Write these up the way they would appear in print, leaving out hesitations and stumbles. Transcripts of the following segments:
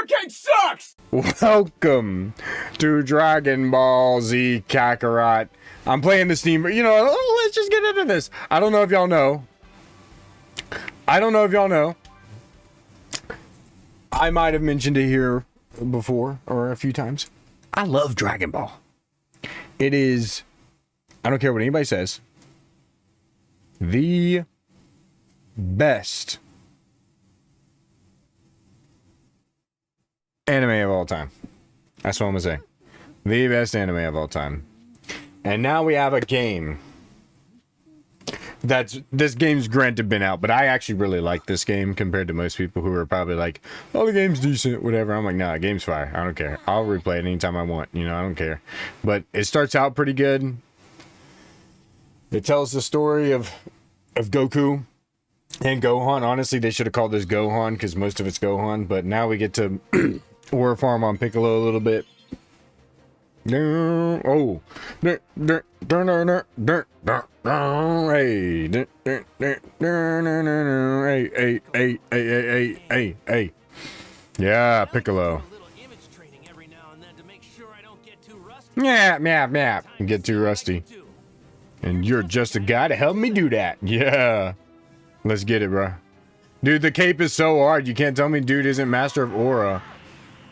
arcade sucks! Welcome to Dragon Ball Z Kakarot. I'm playing the Steam, you know, let's just get into this. I don't know if y'all know. I might have mentioned it here before or a few times. I love Dragon Ball. It is, I don't care what anybody says, the best anime of all time. That's what I'm gonna say. The best anime of all time. And now we have a game. This game's granted been out, but I actually really like this game compared to most people who are probably like, oh, the game's decent, whatever. I'm like, nah, the game's fire. I don't care. I'll replay it anytime I want. You know, I don't care. But it starts out pretty good. It tells the story of Goku and Gohan. Honestly, they should have called this Gohan because most of it's Gohan. But now we get to Ore Farm on Piccolo a little bit. Oh, hey, yeah, Piccolo. Yeah, get too rusty. And you're just a guy to help me do that. Yeah, let's get it, bro. Dude, the cape is so hard. You can't tell me dude isn't master of aura.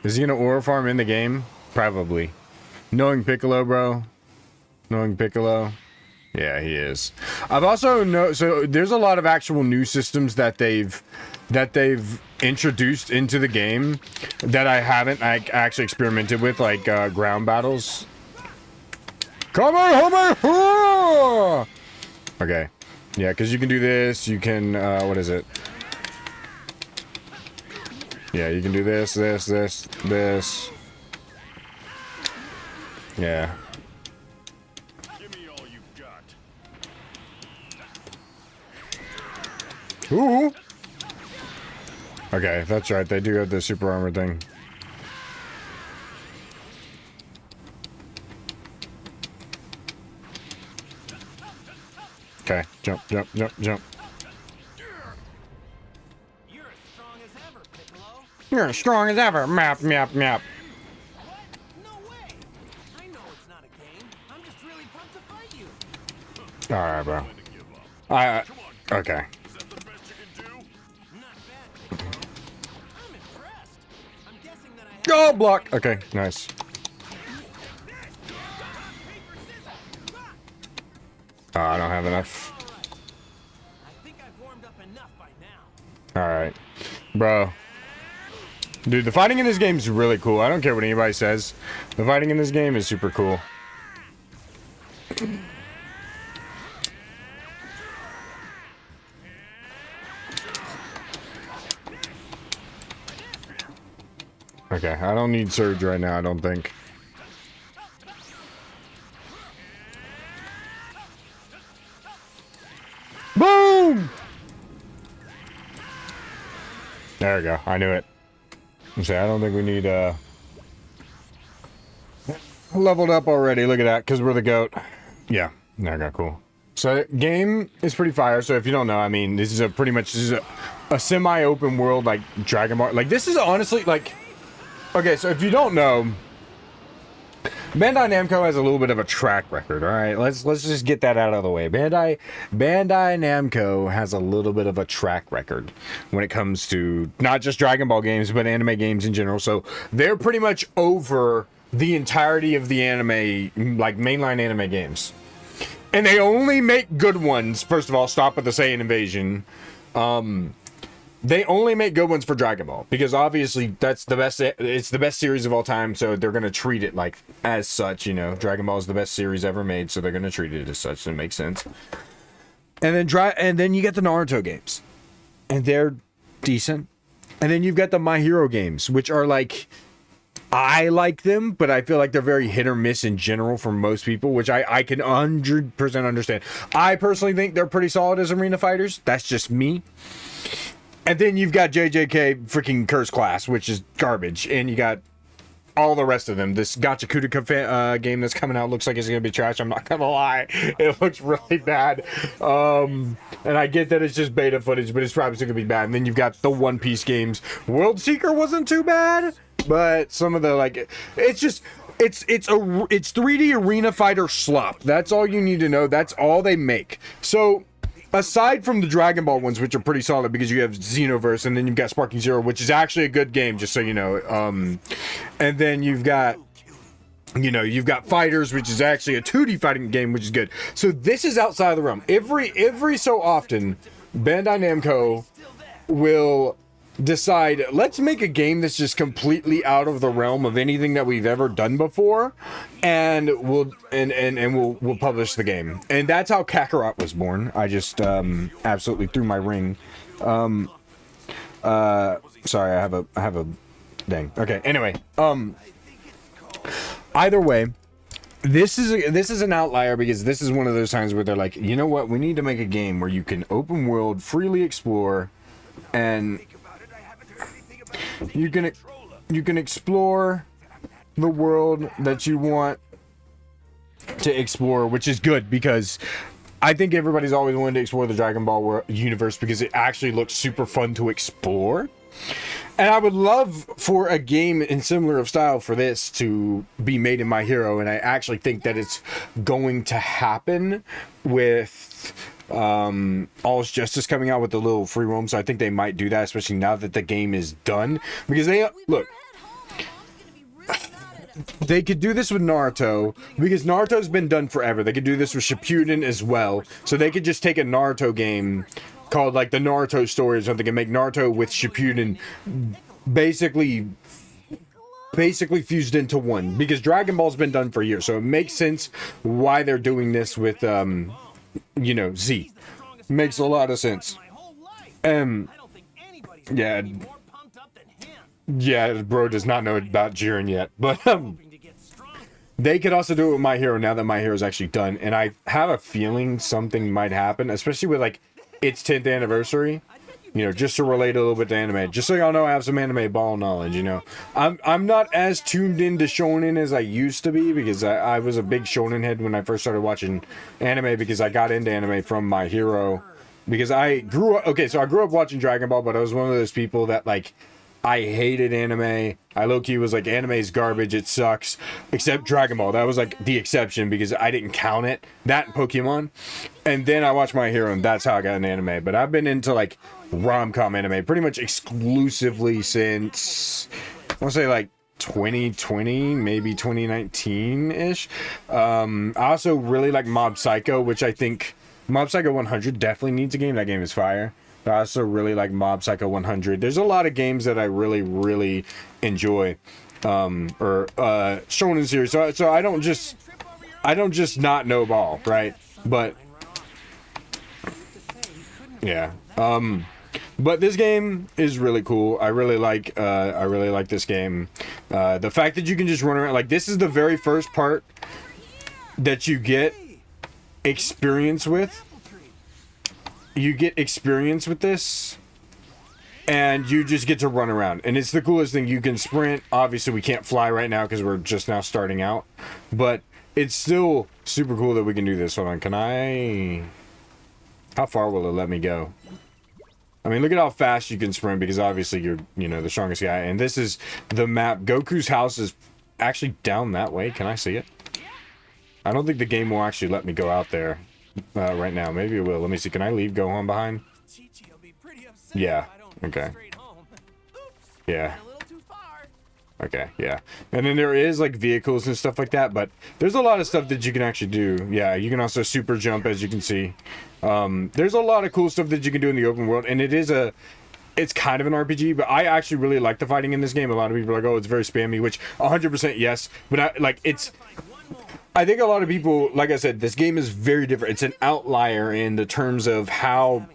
Is he gonna aura farm in the game? Probably. Knowing Piccolo, bro. Knowing Piccolo. Yeah, he is. I've also so there's a lot of actual new systems that they've introduced into the game that I haven't actually experimented with, like ground battles. Come on. Okay. Yeah, because you can do this. You can what is it? Yeah, you can do this. Yeah. Give me all you've got. Ooh. Okay, that's right. They do have the super armor thing. Okay, jump. You're as strong as ever, Piccolo. You're as strong as ever. Map. Alright, bro. Okay. Go block! Okay, nice. Oh, I don't have enough. Alright. Bro. Dude, the fighting in this game is really cool. I don't care what anybody says. The fighting in this game is super cool. Okay, I don't need Surge right now, I don't think. Boom! There we go, I knew it. I don't think we need, leveled up already, look at that, because we're the GOAT. Yeah, there we go, cool. So, game is pretty fire, so if you don't know, I mean, this is a semi-open world, like, Dragon Ball. Like, this is honestly, like... Okay, so if you don't know, Bandai Namco has a little bit of a track record, alright? Let's just get that out of the way. Bandai Namco has a little bit of a track record when it comes to not just Dragon Ball games, but anime games in general. So they're pretty much over the entirety of the anime, like mainline anime games. And they only make good ones. First of all, stop with the Saiyan invasion. They only make good ones for Dragon Ball because obviously that's the best. It's the best series of all time, so they're gonna treat it like as such. You know, Dragon Ball is the best series ever made, so they're gonna treat it as such. So it makes sense. And then you get the Naruto games, and they're decent. And then you've got the My Hero games, which are like, I like them, but I feel like they're very hit or miss in general for most people, which I can 100% understand. I personally think they're pretty solid as arena fighters. That's just me. And then you've got JJK freaking Curse Class, which is garbage. And you got all the rest of them. This Gacha Kudaka game that's coming out looks like it's going to be trash. I'm not going to lie. It looks really bad. And I get that it's just beta footage, but it's probably still going to be bad. And then you've got the One Piece games. World Seeker wasn't too bad. but some of the like, it's just it's 3D Arena Fighter slop. That's all you need to know. That's all they make. So aside from the Dragon Ball ones, which are pretty solid because you have Xenoverse and then you've got Sparking Zero, which is actually a good game, just so you know. And then you've got, you know, you've got Fighters, which is actually a 2D fighting game, which is good. So this is outside of the realm. Every so often, Bandai Namco will decide, let's make a game that's just completely out of the realm of anything that we've ever done before, and we'll publish the game. And that's how Kakarot was born. I just absolutely threw my ring. Sorry, I have a dang. Okay, anyway, either way, this is an outlier because this is one of those times where they're like, you know what, we need to make a game where you can open world freely explore, and you can explore the world that you want to explore, which is good because I think everybody's always wanted to explore the Dragon Ball universe because it actually looks super fun to explore. And I would love for a game in similar of style for this to be made in My Hero, and I actually think that it's going to happen with All's Justice coming out with the little free roam, so I think they might do that, especially now that the game is done. Because they look, they could do this with Naruto because Naruto's been done forever. They could do this with Shippuden as well, so they could just take a Naruto game called like the Naruto story or something and make Naruto with Shippuden basically fused into one, because Dragon Ball's been done for years, so it makes sense why they're doing this with you know, Z. Makes a lot of sense. Yeah, bro does not know about Jiren yet, but they could also do it with My Hero now that My Hero is actually done, and I have a feeling something might happen, especially with like its 10th anniversary, you know, just to relate a little bit to anime, just so y'all know I have some anime ball knowledge. You know, I'm not as tuned into shonen as I used to be because I was a big shonen head when I first started watching anime, because I got into anime from My Hero, because I grew up, okay, so I grew up watching Dragon Ball, but I was one of those people that like, I hated anime. I low-key was like, anime's garbage, it sucks. Except Dragon Ball. That was like the exception because I didn't count it. That and Pokemon. And then I watched My Hero, and that's how I got into anime. But I've been into like rom-com anime pretty much exclusively since, I want to say like 2020, maybe 2019-ish. I also really like Mob Psycho, which I think Mob Psycho 100 definitely needs a game. That game is fire. I also really like Mob Psycho 100. There's a lot of games that I really, really enjoy, or shonen series. So I don't just not know ball, right? But yeah, but this game is really cool. I really like this game. The fact that you can just run around, like, this is the very first part that you get experience with. You get experience with this, and you just get to run around, and it's the coolest thing. You can sprint. Obviously we can't fly right now because we're just now starting out, but it's still super cool that we can do this. Hold on, can I, how far will it let me go? I mean, look at how fast you can sprint, because obviously you're, you know, the strongest guy, and this is the map. Goku's house is actually down that way. Can I see it? I don't think the game will actually let me go out there right now. Maybe it will. Let me see. Can I leave Gohan behind? Yeah. Okay. Yeah. Okay, yeah. And then there is like vehicles and stuff like that, but there's a lot of stuff that you can actually do. Yeah, you can also super jump, as you can see. There's a lot of cool stuff that you can do in the open world, and it's kind of an RPG, but I actually really like the fighting in this game. A lot of people are like, oh, it's very spammy, which 100% yes, but I think a lot of people, like I said, this game is very different. It's an outlier in the terms of how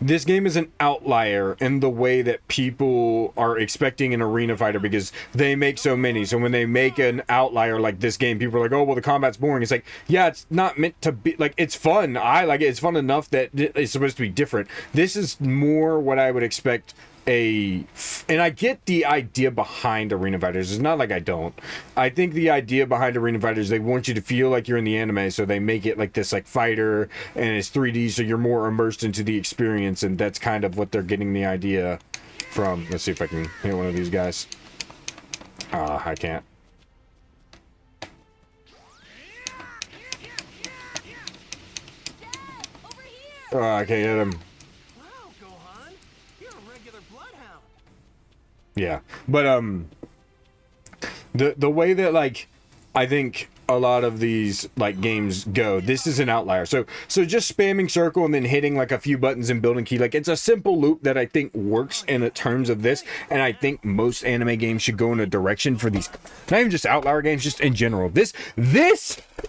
this game is an outlier in the way that people are expecting an arena fighter, because they make so many. So when they make an outlier like this game, people are like, oh, well, the combat's boring. It's like, yeah, it's not meant to be, like, it's fun. I like it. It's fun enough that it's supposed to be different. This is more what I would expect and I get the idea behind arena fighters. It's not like I don't. I think the idea behind arena fighters, they want you to feel like you're in the anime, so they make it like this like fighter, and it's 3D, so you're more immersed into the experience, and that's kind of what they're getting the idea from. Let's see if I can hit one of these guys. I can't. Oh, I can't hit him. Wow, Gohan, you're a regular bloodhound. Yeah, but the way that like I think a lot of these like games go, this is an outlier. So just spamming circle and then hitting like a few buttons and building key, like it's a simple loop that I think works in terms of this, and I think most anime games should go in a direction for these, not even just outlier games, just in general. This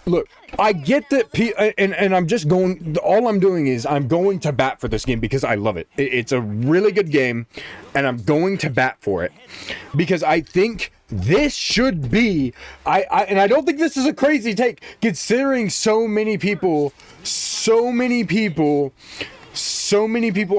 look, I get that and I'm just going, all I'm doing is I'm going to bat for this game because I love it. It's a really good game and I'm going to bat for it because I think this should be, and I don't think this is a crazy take, considering so many people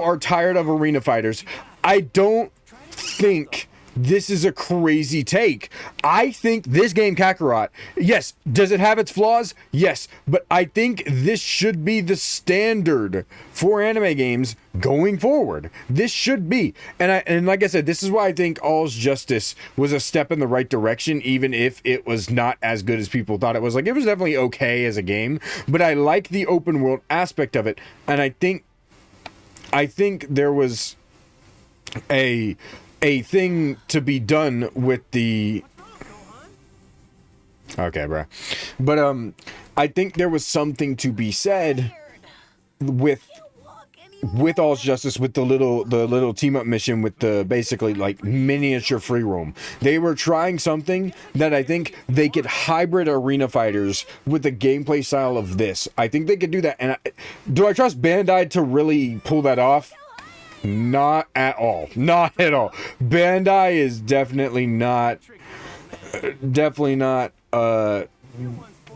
are tired of arena fighters. I don't think this is a crazy take. I think this game, Kakarot, yes, does it have its flaws? Yes, but I think this should be the standard for anime games going forward. This should be. And like I said, this is why I think All's Justice was a step in the right direction, even if it was not as good as people thought it was. Like, it was definitely okay as a game, but I like the open world aspect of it. And I think there was a thing to be done with the, okay, bro, but I think there was something to be said with All's Justice, with the little team up mission with the basically like miniature free roam. They were trying something that I think they could hybrid arena fighters with the gameplay style of this. I think they could do that. And do I trust Bandai to really pull that off? Not at all. Not at all. Bandai is definitely not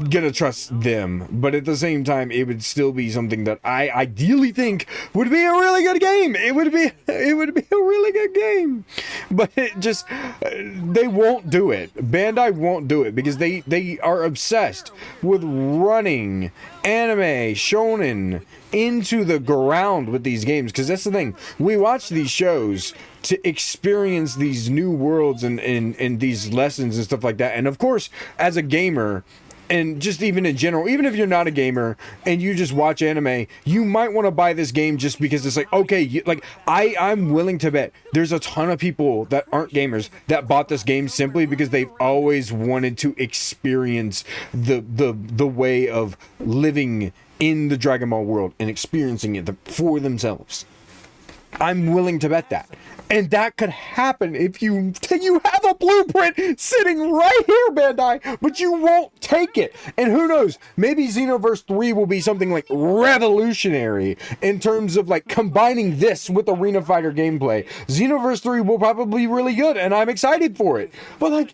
gonna trust them, but at the same time it would still be something that I ideally think would be a really good game. It would be a really good game, but it just, they won't do it. Bandai won't do it because they are obsessed with running anime shonen into the ground with these games, because that's the thing, we watch these shows to experience these new worlds and these lessons and stuff like that. And of course, as a gamer, and just even in general, even if you're not a gamer and you just watch anime, you might want to buy this game just because it's like, okay, like I'm willing to bet there's a ton of people that aren't gamers that bought this game simply because they've always wanted to experience the way of living in the Dragon Ball world and experiencing it for themselves. I'm willing to bet that. And that could happen if you have a blueprint sitting right here, Bandai, but you won't take it. And who knows, maybe Xenoverse 3 will be something like revolutionary in terms of like combining this with Arena Fighter gameplay. Xenoverse 3 will probably be really good, and I'm excited for it. But like,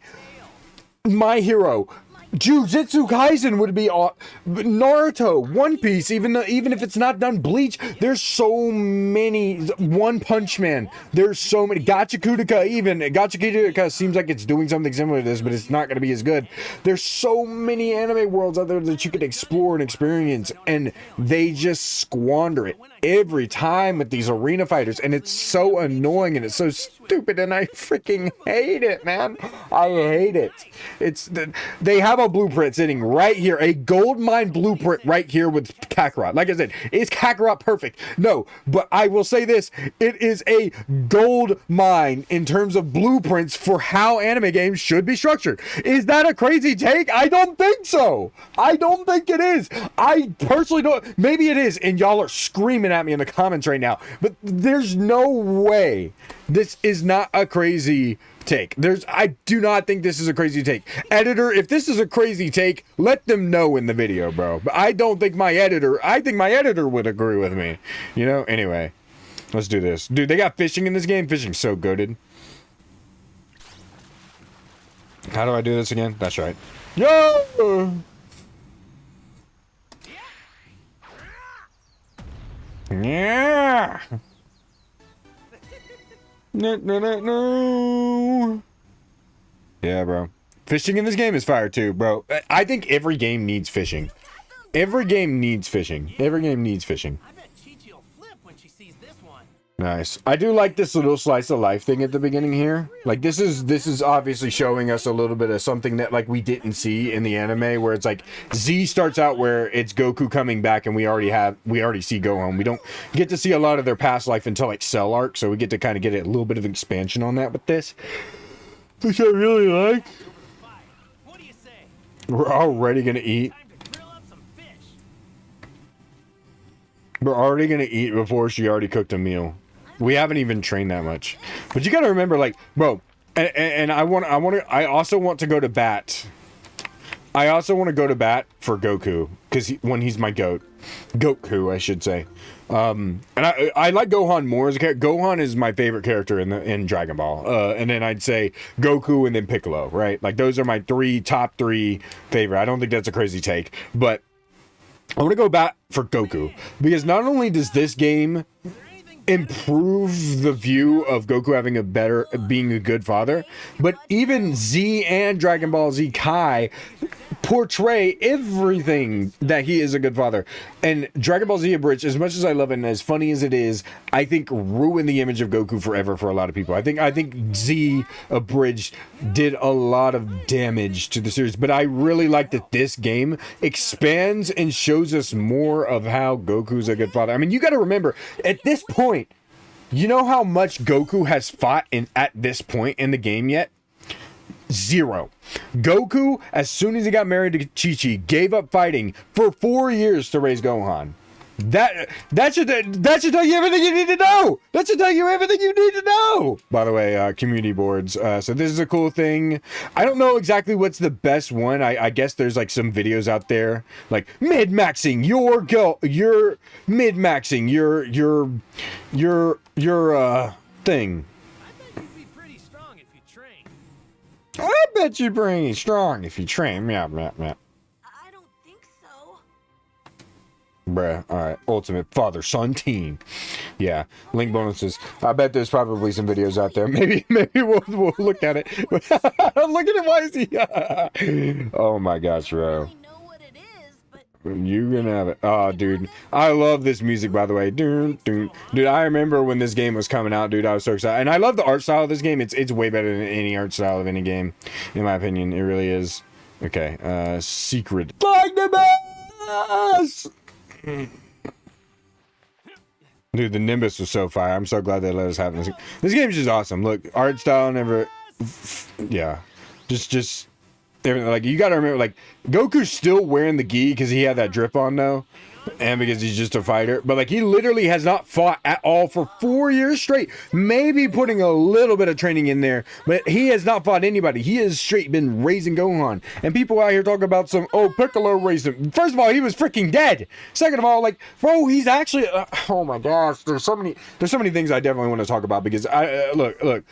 My Hero, Jujutsu Kaisen would be Naruto, One Piece, even if it's not done, Bleach. There's so many. One Punch Man. There's so many. Gacha Kudaka seems like it's doing something similar to this, but it's not going to be as good. There's so many anime worlds out there that you could explore and experience, and they just squander it every time with these arena fighters, and it's so annoying and it's so stupid, and I freaking hate it, man. I hate it. They have a blueprint sitting right here, a gold mine blueprint right here with Kakarot. Like I said, is Kakarot perfect? No, but I will say this, it is a gold mine in terms of blueprints for how anime games should be structured. Is that a crazy take? I don't think so. I don't think it is. I personally don't. Maybe it is, and y'all are screaming at me in the comments right now, but there's no way this is not a crazy take. I do not think this is a crazy take. Editor, if this is a crazy take, let them know in the video, bro. But I think my editor would agree with me. You know? Anyway, let's do this. Dude, they got fishing in this game. Fishing's so goated. How do I do this again? That's right. Yo! Yeah! No. Yeah, bro. Fishing in this game is fire too, bro. I think every game needs fishing. Every game needs fishing. Every game needs fishing. I bet Chi-Chi will flip when she sees this one. Nice. I do like this little slice of life thing at the beginning here. Like this is obviously showing us a little bit of something that like we didn't see in the anime, where it's like Z starts out where it's Goku coming back and we already see Gohan. We don't get to see a lot of their past life until like Cell Arc, so we get to kind of get a little bit of expansion on that with this, which I really like. What do you say? We're already gonna eat. Time to grill up some fish. We're already gonna eat before she already cooked a meal. We haven't even trained that much, but you gotta remember, like, bro, and I also want to go to bat. I also want to go to bat for Goku because when he's my Goku, I should say. And I like Gohan more as a character. Gohan is my favorite character in Dragon Ball. And then I'd say Goku and then Piccolo, right? Like those are my top three favorite. I don't think that's a crazy take, but I want to go back for Goku because not only does this game improve the view of Goku having being a good father, but even Z and Dragon Ball Z Kai portray everything that he is a good father. And Dragon Ball Z Abridged, as much as I love it and as funny as it is, I think ruined the image of Goku forever for a lot of people. I think Z Abridged did a lot of damage to the series, but I really like that this game expands and shows us more of how Goku's a good father. I mean, you got to remember, at this point, you know how much Goku has fought at this point in the game yet? 0. Goku, as soon as he got married to Chi-Chi, gave up fighting for 4 years to raise Gohan. That should tell you everything you need to know. That should tell you everything you need to know. By the way, community boards. So this is a cool thing. I don't know exactly what's the best one. I guess there's like some videos out there like mid-maxing your mid-maxing your thing. You'd be pretty strong if you train. I bet you're pretty strong if you train. Yeah. I don't think so. Bruh, alright. Ultimate father-son team. Yeah. Link bonuses. I bet there's probably some videos out there. Maybe we'll look at it. I'm looking at why is he oh my gosh, I bro. don't really know what it is, but You can have it. Oh, dude. I love this music, by the way. Dude, I remember when this game was coming out, dude. I was so excited. And I love the art style of this game. It's way better than any art style of any game, in my opinion. It really is. Okay. Secret. Find the boss! Dude, the Nimbus was so fire. I'm so glad they let us have this. This game's just awesome. Look, art style never... Yeah. Just... Everything. Like, you gotta remember, like, Goku's still wearing the gi because he had that drip on, though. And because he's just a fighter. But, like, he literally has not fought at all for 4 years straight. Maybe putting a little bit of training in there. But he has not fought anybody. He has straight been raising Gohan. And people out here talk about some, oh, Piccolo raised him. First of all, he was freaking dead. Second of all, like, bro, he's actually, oh my gosh. There's so many things I definitely want to talk about. Because, look.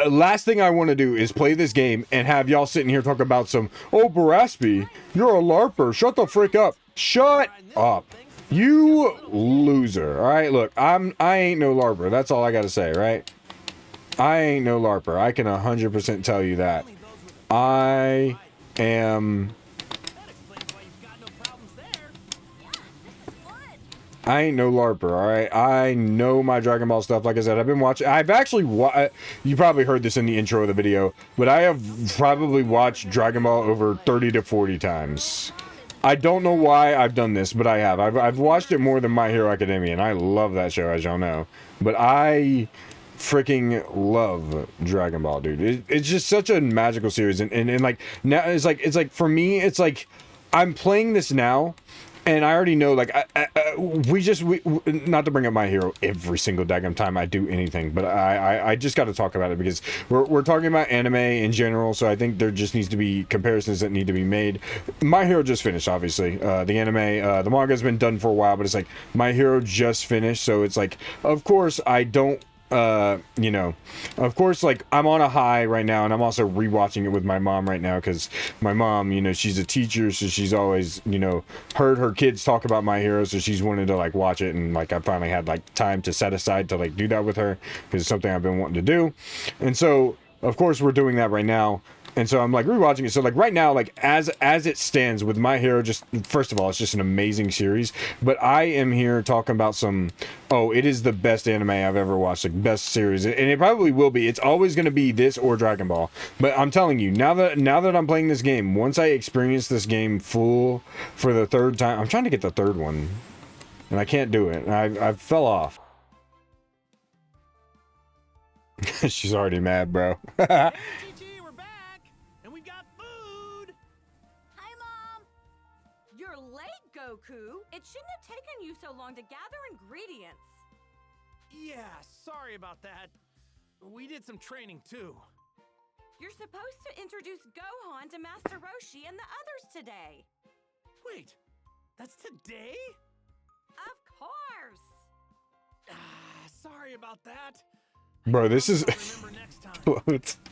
Last thing I want to do is play this game and have y'all sitting here talk about some, oh, Baraspi, you're a LARPer. Shut the frick up. Shut up. You loser. All right, look, I ain't no LARPer. That's all I got to say, right? I ain't no LARPer. I can 100% tell you that. I am... That explains why you've got no problems there. yeah, this is fun. I ain't no LARPer, all right? I know my Dragon Ball stuff. Like I said, I've been watching... I've actually... You probably heard this in the intro of the video, but I have probably watched Dragon Ball over 30 to 40 times. I don't know why I've done this, but I have. I've watched it more than My Hero Academia, and I love that show, as y'all know. But I freaking love Dragon Ball, dude. It's just such a magical series, and like now it's like for me, it's like I'm playing this now. And I already know, like, we not to bring up My Hero every single daggum time I do anything, but I just got to talk about it because we're talking about anime in general, so I think there just needs to be comparisons that need to be made. My Hero just finished, obviously. The anime, the manga's been done for a while, but it's like, My Hero just finished, so it's like, of course, I don't, you know, of course, like, I'm on a high right now, and I'm also rewatching it with my mom right now, because my mom, you know, she's a teacher, so she's always, you know, heard her kids talk about My Hero, so she's wanted to, like, watch it, and, like, I finally had, like, time to set aside to, like, do that with her, because it's something I've been wanting to do, and so, of course, we're doing that right now. And so I'm like rewatching it. So like right now, like as it stands with My Hero, just first of all, it's just an amazing series. But I am here talking about some, oh, it is the best anime I've ever watched, like best series, and it probably will be. It's always going to be this or Dragon Ball. But I'm telling you, now that I'm playing this game, once I experience this game full for the third time, I'm trying to get the third one, and I can't do it. I fell off. She's already mad, bro. Hey, Chi-Chi, we're back, and we got food. Hi, Mom. You're late, Goku. It shouldn't have taken you so long to gather ingredients. Yeah, sorry about that. We did some training too. You're supposed to introduce Gohan to Master Roshi and the others today. Wait, that's today? Of course. Sorry about that. Bro, this is I'll remember next time.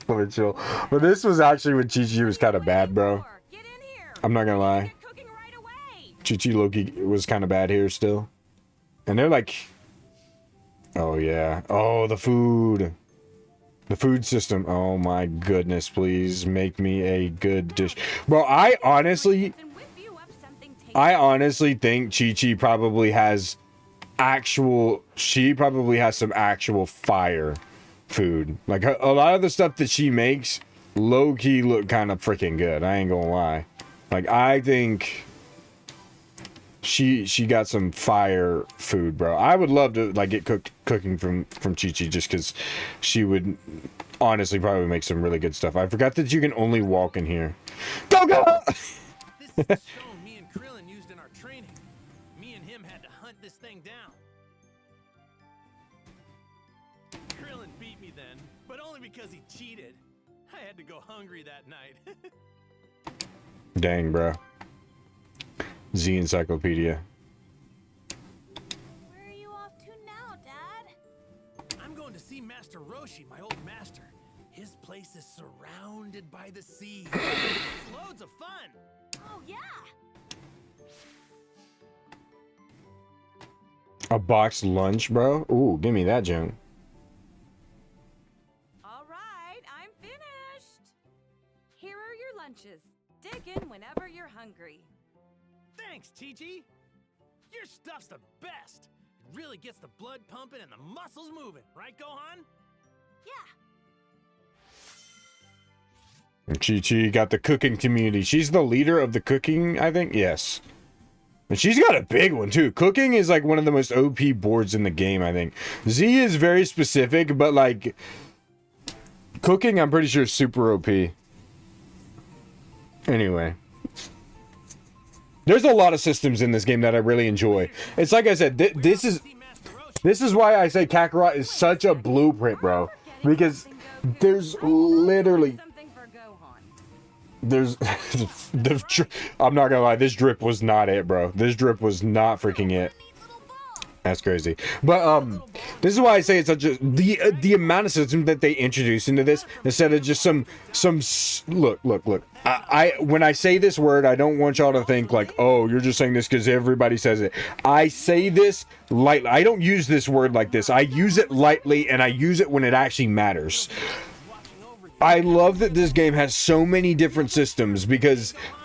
let me chill. But this was actually when Chi-Chi was kind of bad, bro. Get in here. I'm not gonna lie. Get cooking right away. Chi-Chi Loki was kind of bad here still. And they're like, oh yeah. Oh, the food. The food system. Oh my goodness, please make me a good dish. Bro, I honestly And whip you up something tasty. think Chi-Chi probably has some actual fire food. Like a lot of the stuff that she makes low-key look kind of freaking good. I ain't gonna lie. Like I think she got some fire food, bro. I would love to like get cooking from Chi-Chi just because she would honestly probably make some really good stuff. I forgot that you can only walk in here. Go! This is the stone me and Krillin used in our training. Me and him had to hunt this thing down. Krillin beat me then, but only because he cheated. I had to go hungry that night. Dang, bro. Z Encyclopedia. Where are you off to now, Dad? I'm going to see Master Roshi, my old master. His place is surrounded by the sea. It's loads of fun. Oh, yeah. A boxed lunch, bro? Ooh, give me that junk. All right, I'm finished. Here are your lunches. Dig in whenever you're hungry. Thanks, Chi-Chi. Your stuff's the best. It really gets the blood pumping and the muscles moving, right, Gohan? Yeah. And Chi-Chi got the cooking community. She's the leader of the cooking, I think? Yes. And she's got a big one, too. Cooking is, like, one of the most OP boards in the game, I think. Z is very specific, but, like, cooking, I'm pretty sure, is super OP. Anyway. There's a lot of systems in this game that I really enjoy. It's like I said, this is why I say Kakarot is such a blueprint, bro. Because there's literally... Something for Gohan. There's I'm not gonna lie, this drip was not it, bro. This drip was not freaking it. That's crazy. But this is why I say it's such a the amount of system that they introduced into this instead of just some look. I when I say this word, I don't want y'all to think like, oh, you're just saying this because everybody says it. I say this lightly. I don't use this word like this. I use it lightly, and I use it when it actually matters. I love that this game has so many different systems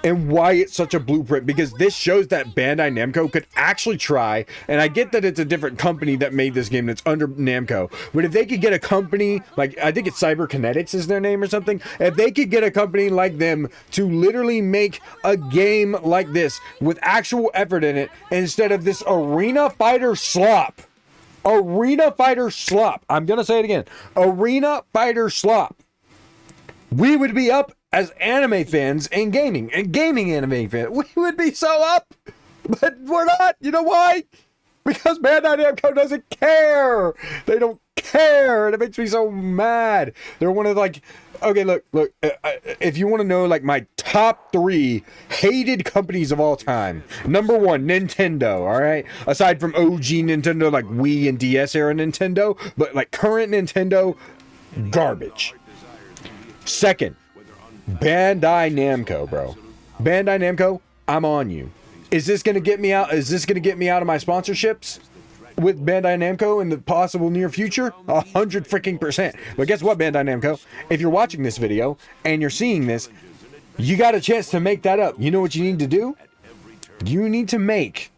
and why it's such a blueprint, because this shows that Bandai Namco could actually try, and I get that it's a different company that made this game that's under Namco, but if they could get a company, like, I think it's CyberKinetics is their name or something, if they could get a company like them to literally make a game like this with actual effort in it, instead of this arena fighter slop. Arena fighter slop. I'm gonna say it again. Arena fighter slop. We would be up as anime fans and gaming anime fans. We would be so up, but we're not. You know why? Because Bandai Namco doesn't care. They don't care, and it makes me so mad. They're one of like, okay, look. If you want to know like my top 3 hated companies of all time, number 1, Nintendo. All right, aside from OG Nintendo, like Wii and DS era Nintendo, but like current Nintendo, garbage. Second, Bandai Namco, bro. Bandai Namco, I'm on you. Is this gonna get me out? Is this gonna get me out of my sponsorships? with Bandai Namco in the possible near future? 100% But guess what, Bandai Namco? If you're watching this video and you're seeing this, you got a chance to make that up. You know what you need to do? You need to make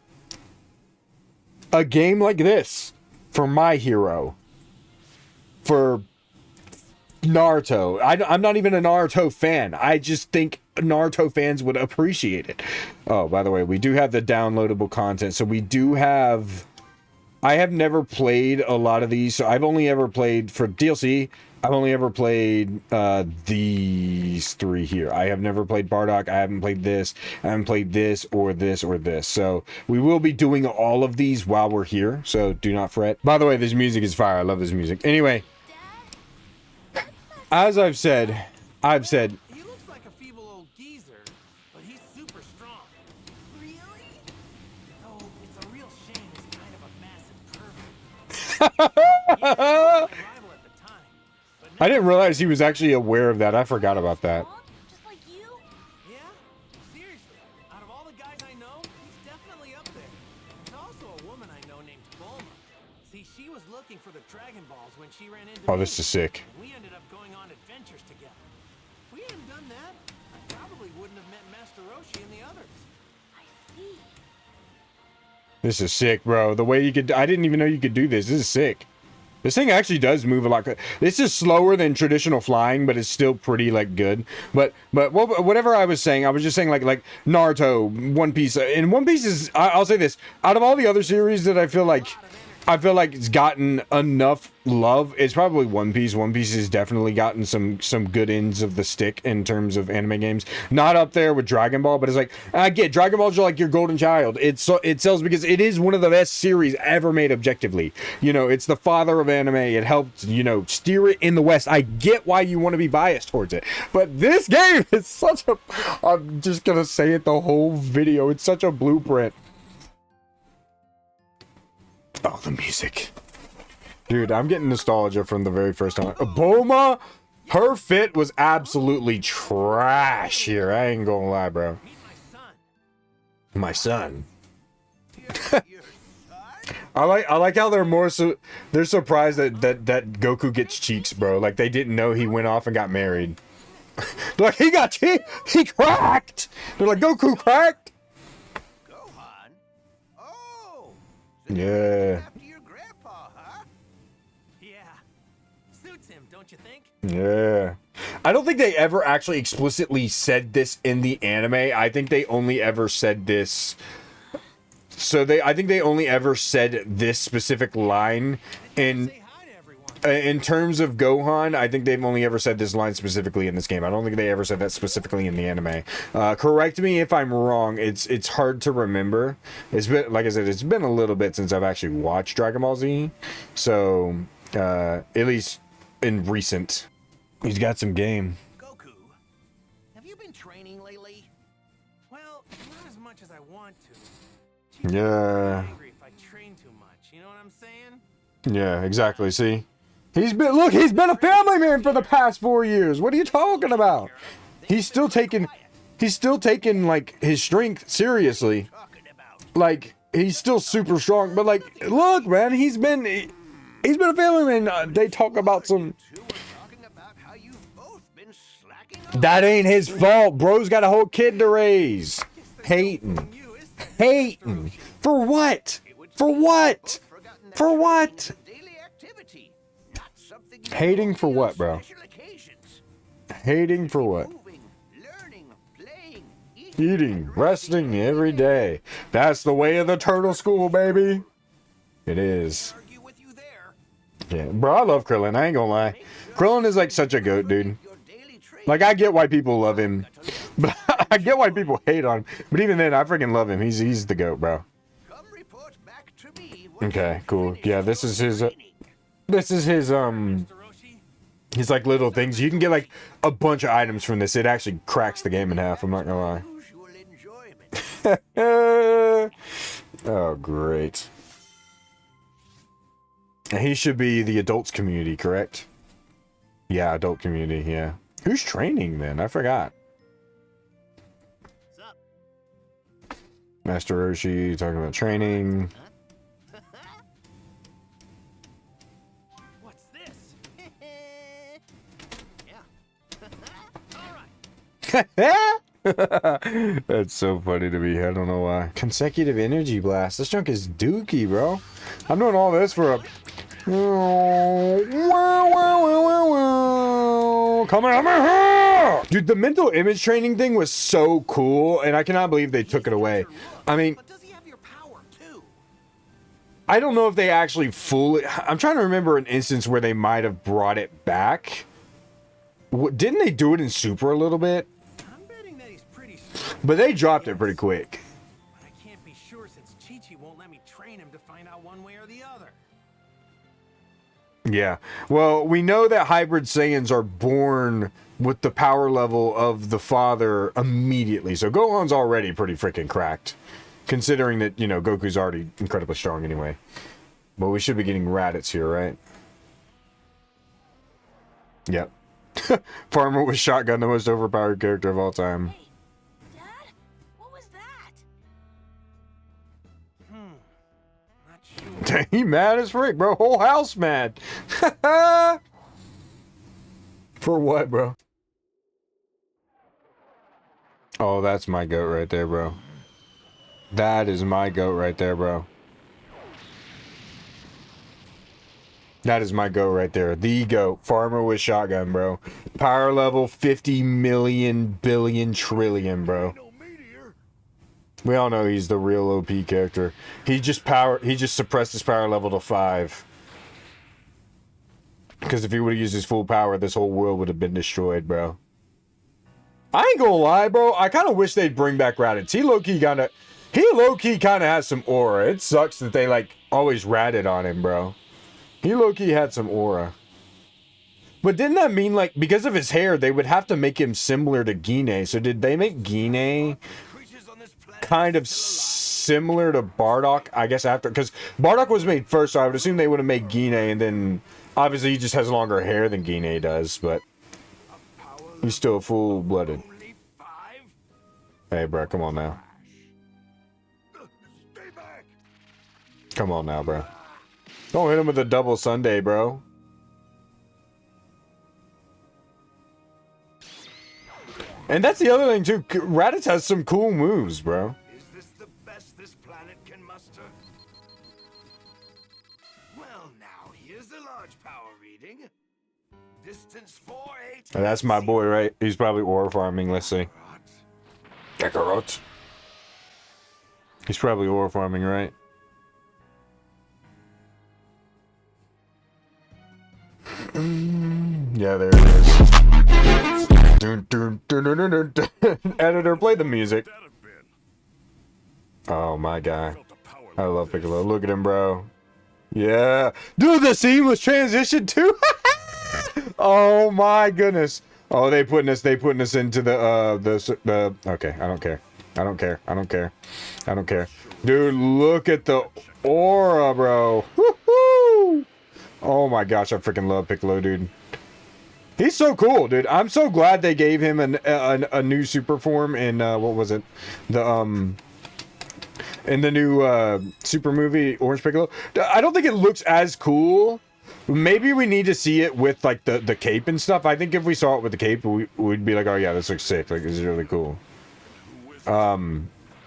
a game like this for My Hero, for Naruto. I'm not even a Naruto fan. I just think Naruto fans would appreciate it. Oh, by the way, we do have the downloadable content. So we do have... I have never played a lot of these. So I've only ever played for DLC. I've only ever played these three here. I have never played Bardock. I haven't played this. I haven't played this or this or this. So we will be doing all of these while we're here. So do not fret. By the way, this music is fire. I love this music. Anyway, as I've said, He looks like a feeble old geezer, but he's super strong. Really? Oh, it's a real shame he's kind of a massive pervert. He was my rival at the time, but now, I didn't realize he was actually aware of that. I forgot about that. Just like you. yeah, seriously. Out of all the guys I know, he's definitely up there. There's also a woman I know named Bulma. See, she was looking for the Dragon Balls when she ran into Oh, me. this is sick. We ended up going on adventures together. If we hadn't done that, I probably wouldn't have met Master Roshi and the others. I see. This is sick, bro. The way you could... I didn't even know you could do this. This is sick. This thing actually does move a lot. This is slower than traditional flying, but it's still pretty, like, good. But whatever I was saying, I was just saying, like Naruto, One Piece. And One Piece is... I'll say this. Out of all the other series that I feel like it's gotten enough love, it's probably One Piece. One Piece has definitely gotten some good ends of the stick in terms of anime games. Not up there with Dragon Ball, but it's like, I get Dragon Ball's like your golden child. It sells because it is one of the best series ever made objectively. You know, it's the father of anime. It helped, you know, steer it in the West. I get why you want to be biased towards it. But this game is such a... I'm just gonna say it the whole video. It's such a blueprint. Oh, the music. Dude, I'm getting nostalgia from the very first time. Bulma, her fit was absolutely trash here. I ain't gonna lie, bro. Meet my son. My son. I like how they're more so they're surprised that Goku gets cheeks, bro. Like they didn't know he went off and got married. Like he cracked. They're like, Goku cracked. Gohan? Oh! Yeah. After your grandpa, huh? Yeah. Suits him, don't you think? Yeah. I don't think they ever actually explicitly said this in the anime. I think they only ever said this. I think they only ever said this specific line Say hi to everyone. in terms of Gohan. I think they've only ever said this line specifically in this game. I don't think they ever said that specifically in the anime. Correct me if I'm wrong. It's hard to remember. It's been, like I said, it's been a little bit since I've actually watched Dragon Ball Z. So, at least in recent, he's got some game. Goku, have you been training lately? Well, not as much as I want to. Yeah. Angry if I train too much. You know what I'm saying? Yeah, exactly. See? He's been a family man for the past 4 years. What are you talking about? He's still taking like his strength seriously. Talking about Like he's still super strong, but like look, man, he's been a family man. They talk about some two are talking about how you've both been slacking off. that ain't his fault. Bro's got a whole kid to raise. Hating. You is Hating. For what? For what? Forgotten that For what? training is a daily activity, not something you Hating do for only what, on bro? special occasions. Hating for what? Moving, learning, playing, Eating, resting every day. That's the way of the turtle school, baby. It is. argue with you there. Yeah, bro, I love Krillin. I ain't gonna lie. Krillin is like such a goat, dude. Your daily training. Like, I get why people love him, but I get why people hate on him. But even then, I freaking love him. He's the goat, bro. Come report back to me when Okay, you've cool. finished Yeah, this is his. training. Mr. Roshi. His like little things. You can get like a bunch of items from this. It actually cracks the game in half. I'm not gonna lie. Usual enjoyment. Oh, great. He should be the adults community, correct? Yeah, adult community, yeah. Who's training then? I forgot. What's up? Master Roshi talking about training. That's so funny to me. I don't know why. Consecutive energy blast. This junk is dookie, bro. I'm doing all this for a... Coming here! Dude, the mental image training thing was so cool, and I cannot believe they took it away. I mean... But does he have your power too? I don't know if they actually fully... I'm trying to remember an instance where they might have brought it back. Didn't they do it in Super a little bit? I'm betting that he's pretty strong. But they dropped it pretty quick. But I can't be sure since Chi-Chi won't let me train him to find out one way or the other. Yeah. Well, we know that hybrid Saiyans are born with the power level of the father immediately. So Gohan's already pretty freaking cracked. Considering that, you know, Goku's already incredibly strong anyway. But we should be getting Raditz here, right? Yep. Farmer with Shotgun, the most overpowered character of all time. Hey, Dad? What was that? Not sure. He mad as frick, bro. Whole house mad. For what, bro? Oh, that's my goat right there, bro. That is my goat right there, bro. That is my goat right there. The goat. Farmer with Shotgun, bro. Power level 50 million billion trillion, bro. We all know he's the real OP character. He just suppressed his power level to 5. Because if he would have used his full power, this whole world would have been destroyed, bro. I ain't gonna lie, bro. I kind of wish they'd bring back Raditz. He low-key kind of has some aura. It sucks that they, like, always ratted on him, bro. He low-key had some aura. But didn't that mean, like, because of his hair, they would have to make him similar to Gine? So did they make Gine kind of similar to Bardock, I guess, after? Because Bardock was made first, so I would assume they would have made Gine, and then, obviously, he just has longer hair than Gine does, but he's still full-blooded. Hey, bro, come on now. Come on now, bro. Don't hit him with a double Sunday, bro. And that's the other thing, too. Raditz has some cool moves, bro. Is this the best this planet can muster? Well, now, here's a large power reading. Distance 480. And that's my boy, right? He's probably ore farming, let's see. Kakarot. He's probably ore farming, right? Yeah, there it is. Dun, dun, dun, dun, dun, dun. Editor, play the music. Oh my god. I love Piccolo. Look at him, bro. Yeah. Dude, the seamless transition too. Oh my goodness. Oh, they putting us into the okay, I don't care. Dude, look at the aura, bro. Woohoo! Oh my gosh, I freaking love Piccolo, dude. He's so cool, dude. I'm so glad they gave him a new super form in what was it? In the new super movie Orange Piccolo. I don't think it looks as cool. Maybe we need to see it with like the cape and stuff. I think if we saw it with the cape, we'd be like, oh yeah, this looks sick. Like, this is really cool. But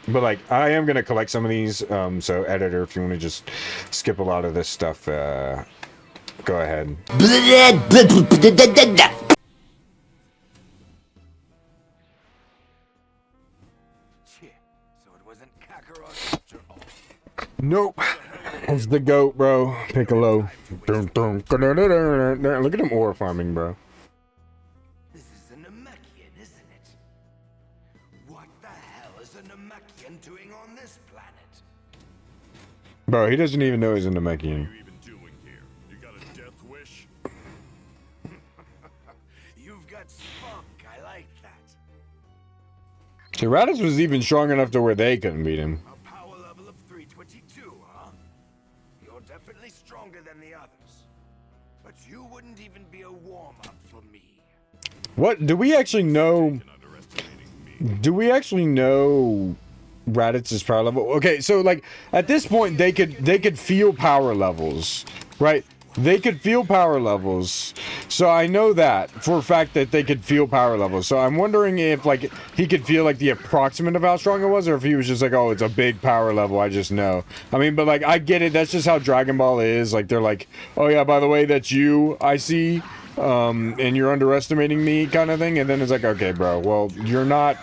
like, I am gonna collect some of these. So editor, if you want to just skip a lot of this stuff, go ahead. So it wasn't Kakarot after all. Nope. It's the goat, bro. Piccolo. Dun, dun, dun, dun, dun, dun, dun. Look at him ore farming, bro. This is a Namekian, isn't it? What the hell is a Namekian doing on this planet? Bro, he doesn't even know he's a Namekian. What are you even doing here? You got a death wish? You've got spunk, I like that. See, Raditz was even strong enough to where they couldn't beat him. A power level of 322, huh? You're definitely stronger than the others. But you wouldn't even be a warm-up for me. What? Do we actually know... Do we actually know Raditz's power level? Okay, so like, at this point, they could feel power levels, right? they could feel power levels. So I know that for a fact that they could feel power levels. So I'm wondering if like he could feel like the approximate of how strong it was, or if he was just like, oh, it's a big power level, I just know. I mean, but like I get it, that's just how Dragon Ball is. Like they're like, oh yeah, by the way, that's you, I see, and you're underestimating me kind of thing. And then it's like, okay, bro, well, you're not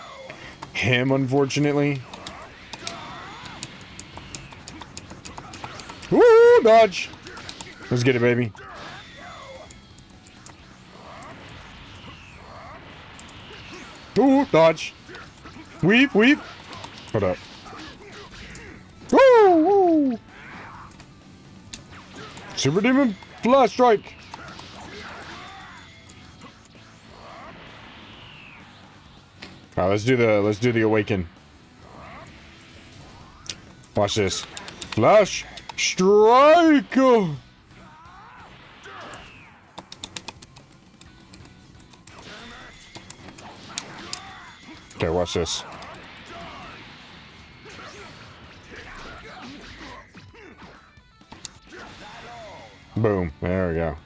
him, unfortunately. Woo, dodge. Let's get it, baby. Ooh, dodge. Weave, weave. Hold up. Woo, woo. Super Demon Flash Strike. Alright, let's do the awaken. Watch this. Flash Strike. Okay, watch this. Boom. There we go.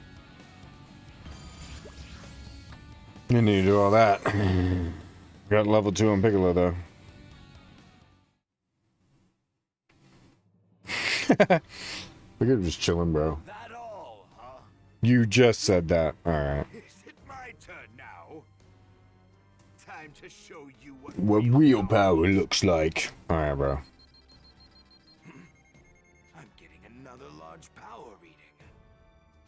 You need to do all that. Got level 2 on Piccolo, though. Look at him just chilling, bro. That all, huh? You just said that. Alright. Is it my turn now? Time to show you What real power looks like. Alright, bro. I'm getting another large power reading.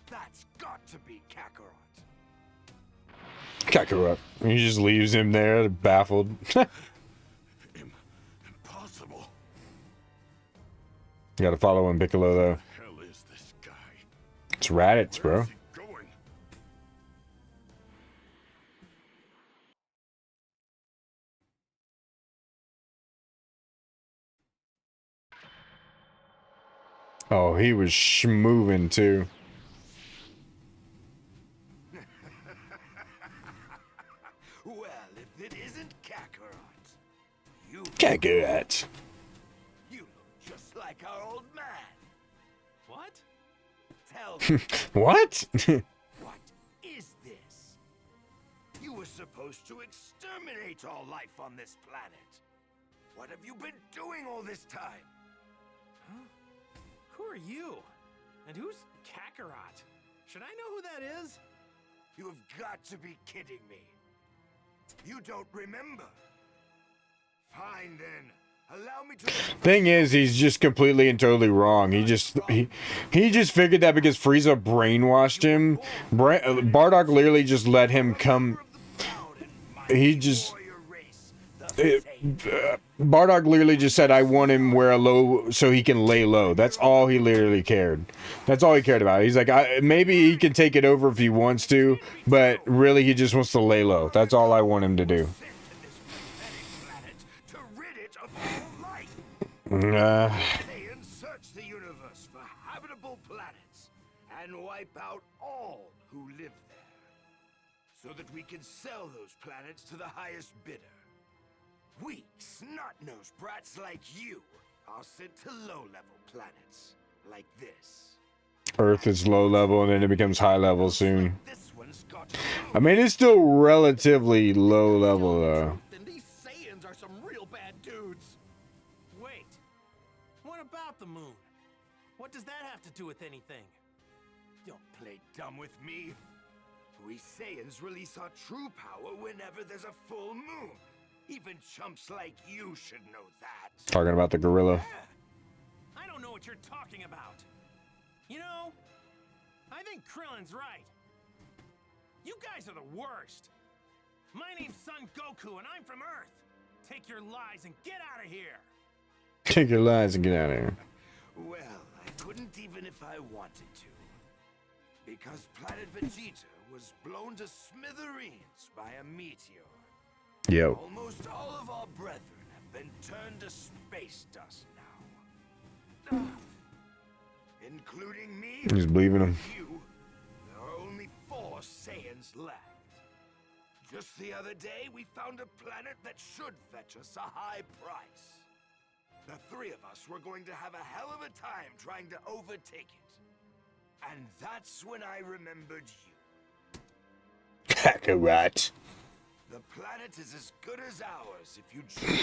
That's got to be Kakarot. Kakarot. He just leaves him there, baffled. Impossible. You gotta follow him, Piccolo, though. Hell is this guy? It's Raditz, bro. Where's he going? Oh, he was schmoving, too. Well, if it isn't Kakarot, you Kakarot. you look just like our old man. What? Tell me, What? what is this? You were supposed to exterminate all life on this planet. What have you been doing all this time? Who are you? And who's Kakarot? Should I know who that is? You have got to be kidding me. You don't remember? Fine then. Allow me to... Thing is, he's just completely and totally wrong. He just figured that because Frieza brainwashed him, Bardock literally just let him come. He just Bardock literally just said, "I want him where a low so he can lay low." That's all he literally cared. That's all he cared about. He's like, maybe he can take it over if he wants to, but really he just wants to lay low. That's all I want him to do. to rid it of all life. Saiyans search the universe for habitable planets and wipe out all who live there, so that we can sell those planets to the highest bidder. Weak, snot-nosed brats like you are sent to low-level planets like this. Earth is low level and then it becomes high level soon. This one's got I mean, it's still relatively low level though. Then these Saiyans are some real bad dudes. Wait. What about the moon? What does that have to do with anything? Don't play dumb with me. We Saiyans release our true power whenever there's a full moon. Even chumps like you should know that. Talking about the gorilla. I don't know what you're talking about. You know, I think Krillin's right. You guys are the worst. My name's Son Goku and I'm from Earth. Take your lies and get out of here. Take your lies and get out of here. Well, I couldn't even if I wanted to. Because planet Vegeta was blown to smithereens by a meteor. Yo. Almost all of our brethren have been turned to space dust now. Including me. He's believing him. You. There are only 4 Saiyans left. Just the other day, we found a planet that should fetch us a high price. The 3 of us were going to have a hell of a time trying to overtake it. And that's when I remembered you. Kakarot. The planet is as good as ours if you join.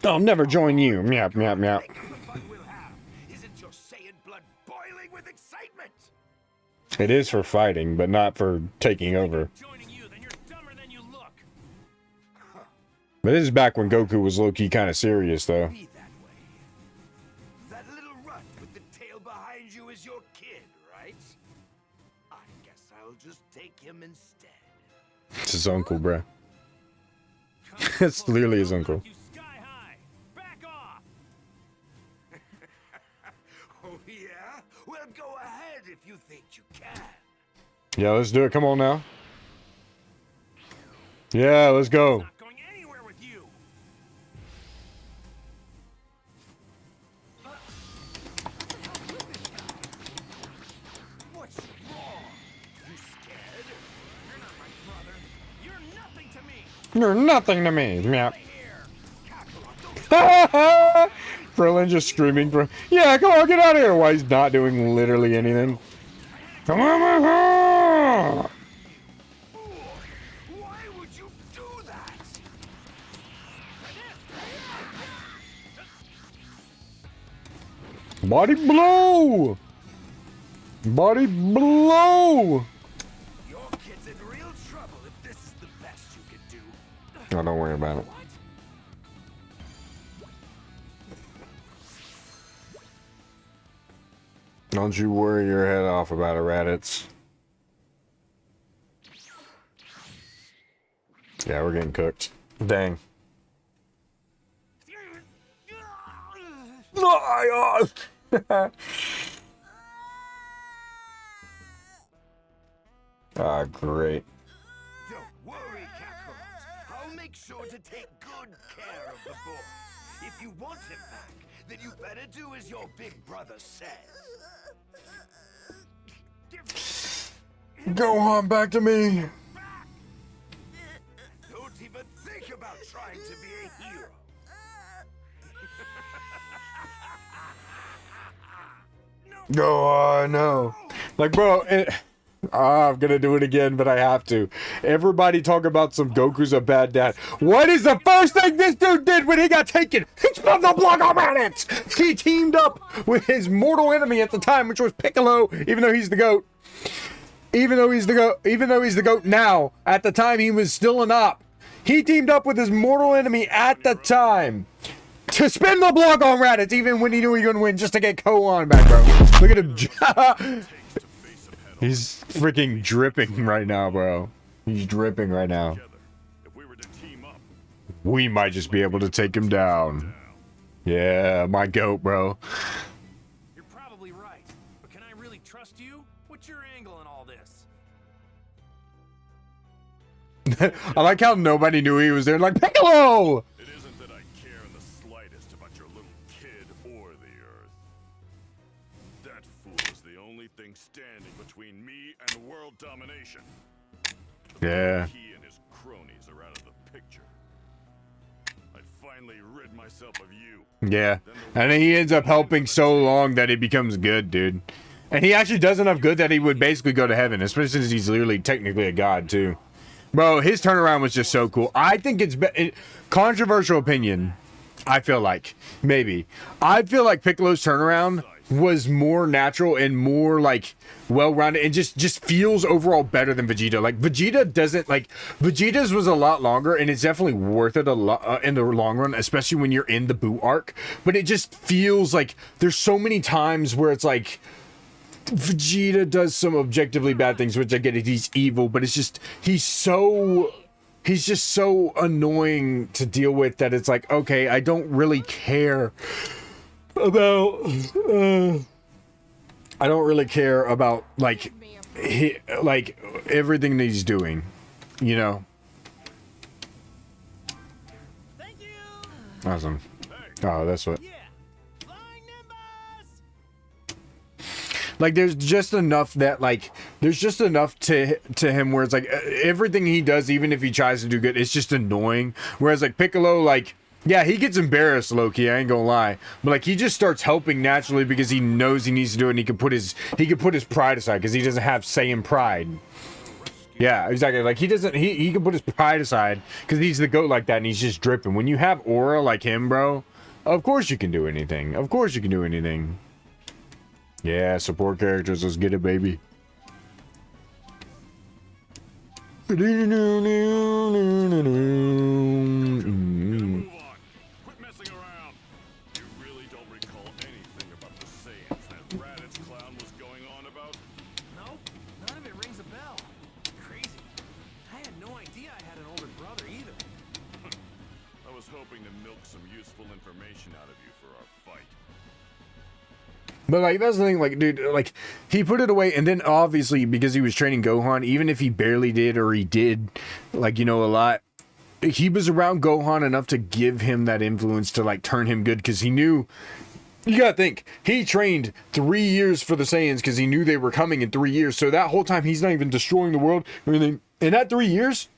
I'll never join you. Meow, meow, meow. Think of the fun we'll have. Isn't your Saiyan blood boiling with excitement? It is for fighting, but not for taking over. Joining you, then you're dumber than you look. But this is back when Goku was low-key kind of serious, though. Be that way. That little runt with the tail behind you is your kid, right? I guess I'll just take him instead. It's his uncle, bruh. It's literally his uncle. You sky high. Back off. Oh yeah? Well, go ahead if you think you can. Yeah, let's do it. Come on now. Yeah, let's go. Not going anywhere with you. What's wrong? You scared? You're not my brother. You're nothing to me. You're nothing to me. Meow. Here. Krillin just screaming for, yeah, come on, get out of here. While he's not doing literally anything. Come on, Why would you do that? body blow. Body blow. Your kid's in real trouble if this is the best you can do. Oh, don't worry about it. Don't you worry your head off about it, Raditz. Yeah, we're getting cooked. Dang. Ah, great. Don't worry, Kakarot. I'll make sure to take good care of the boy. If you want him back, then you better do as your big brother says. Gohan, back to me. Don't even think about trying to be a hero. Gohan, no. Like, bro, I'm gonna do it again, but I have to. Everybody talk about some Goku's a bad dad. What is the first thing this dude did when he got taken? He spilled the blood on it. He teamed up with his mortal enemy at the time, which was Piccolo, even though he's the GOAT. Even though he's the GOAT now, at the time he was still an op. He teamed up with his mortal enemy at the time to spin the block on Raditz, even when he knew he was gonna win, just to get Gohan back, bro. Look at him. He's freaking dripping right now, bro. He's dripping right now. If we were to team up, We might just be able to take him down. Yeah, my GOAT, bro. You're probably right. But can I really trust you? What's your angle in all this? I like how nobody knew he was there. Like, Piccolo! it isn't that I care in the slightest about your little kid or the Earth. That fool is the only thing standing between me and world domination. Yeah. He and his cronies are out of the picture. I'd finally rid myself of you. Yeah. And then he ends up helping so long that he becomes good, dude. And he actually does enough good that he would basically go to heaven, especially since he's literally technically a god, too. Bro, his turnaround was just so cool. I think it's controversial opinion. I feel like maybe I feel like Piccolo's turnaround was more natural and more like well-rounded and just feels overall better than Vegeta. Like Vegeta doesn't like Vegeta's was a lot longer and it's definitely worth it a lot in the long run, especially when you're in the Buu arc. But it just feels like there's so many times where it's like Vegeta does some objectively bad things, which I get it, he's evil, but it's just he's just so annoying to deal with that it's like, okay, I don't really care about I don't really care about like like everything that he's doing, you know. Thank you. Awesome. Oh, that's what. Yeah. Flying Nimbus. Like there's just enough that like there's just enough to him where it's like everything he does, even if he tries to do good, it's just annoying. Whereas like Piccolo, like Yeah, he gets embarrassed, Loki. I ain't gonna lie, but like he just starts helping naturally because he knows he needs to do it, and he can put his pride aside because he doesn't have Saiyan pride. Yeah, exactly. Like he can put his pride aside because he's the GOAT like that, and he's just dripping. When you have aura like him, bro, of course you can do anything. Of course you can do anything. Yeah, support characters. Let's get it, baby. Move on. Quit messing around. You really don't recall anything about the Saiyans that Raditz clown was going on about? Nope, none of it rings a bell. Crazy. I had no idea I had an older brother either. I was hoping to milk some useful information out of you for our fight. But like that's the thing, like dude, like he put it away, and then obviously because he was training Gohan, even if he barely did or he did, like, you know, a lot, he was around Gohan enough to give him that influence to like turn him good because he knew. You gotta think he trained 3 years for the Saiyans because he knew they were coming in 3 years. So that whole time he's not even destroying the world or anything. In that 3 years,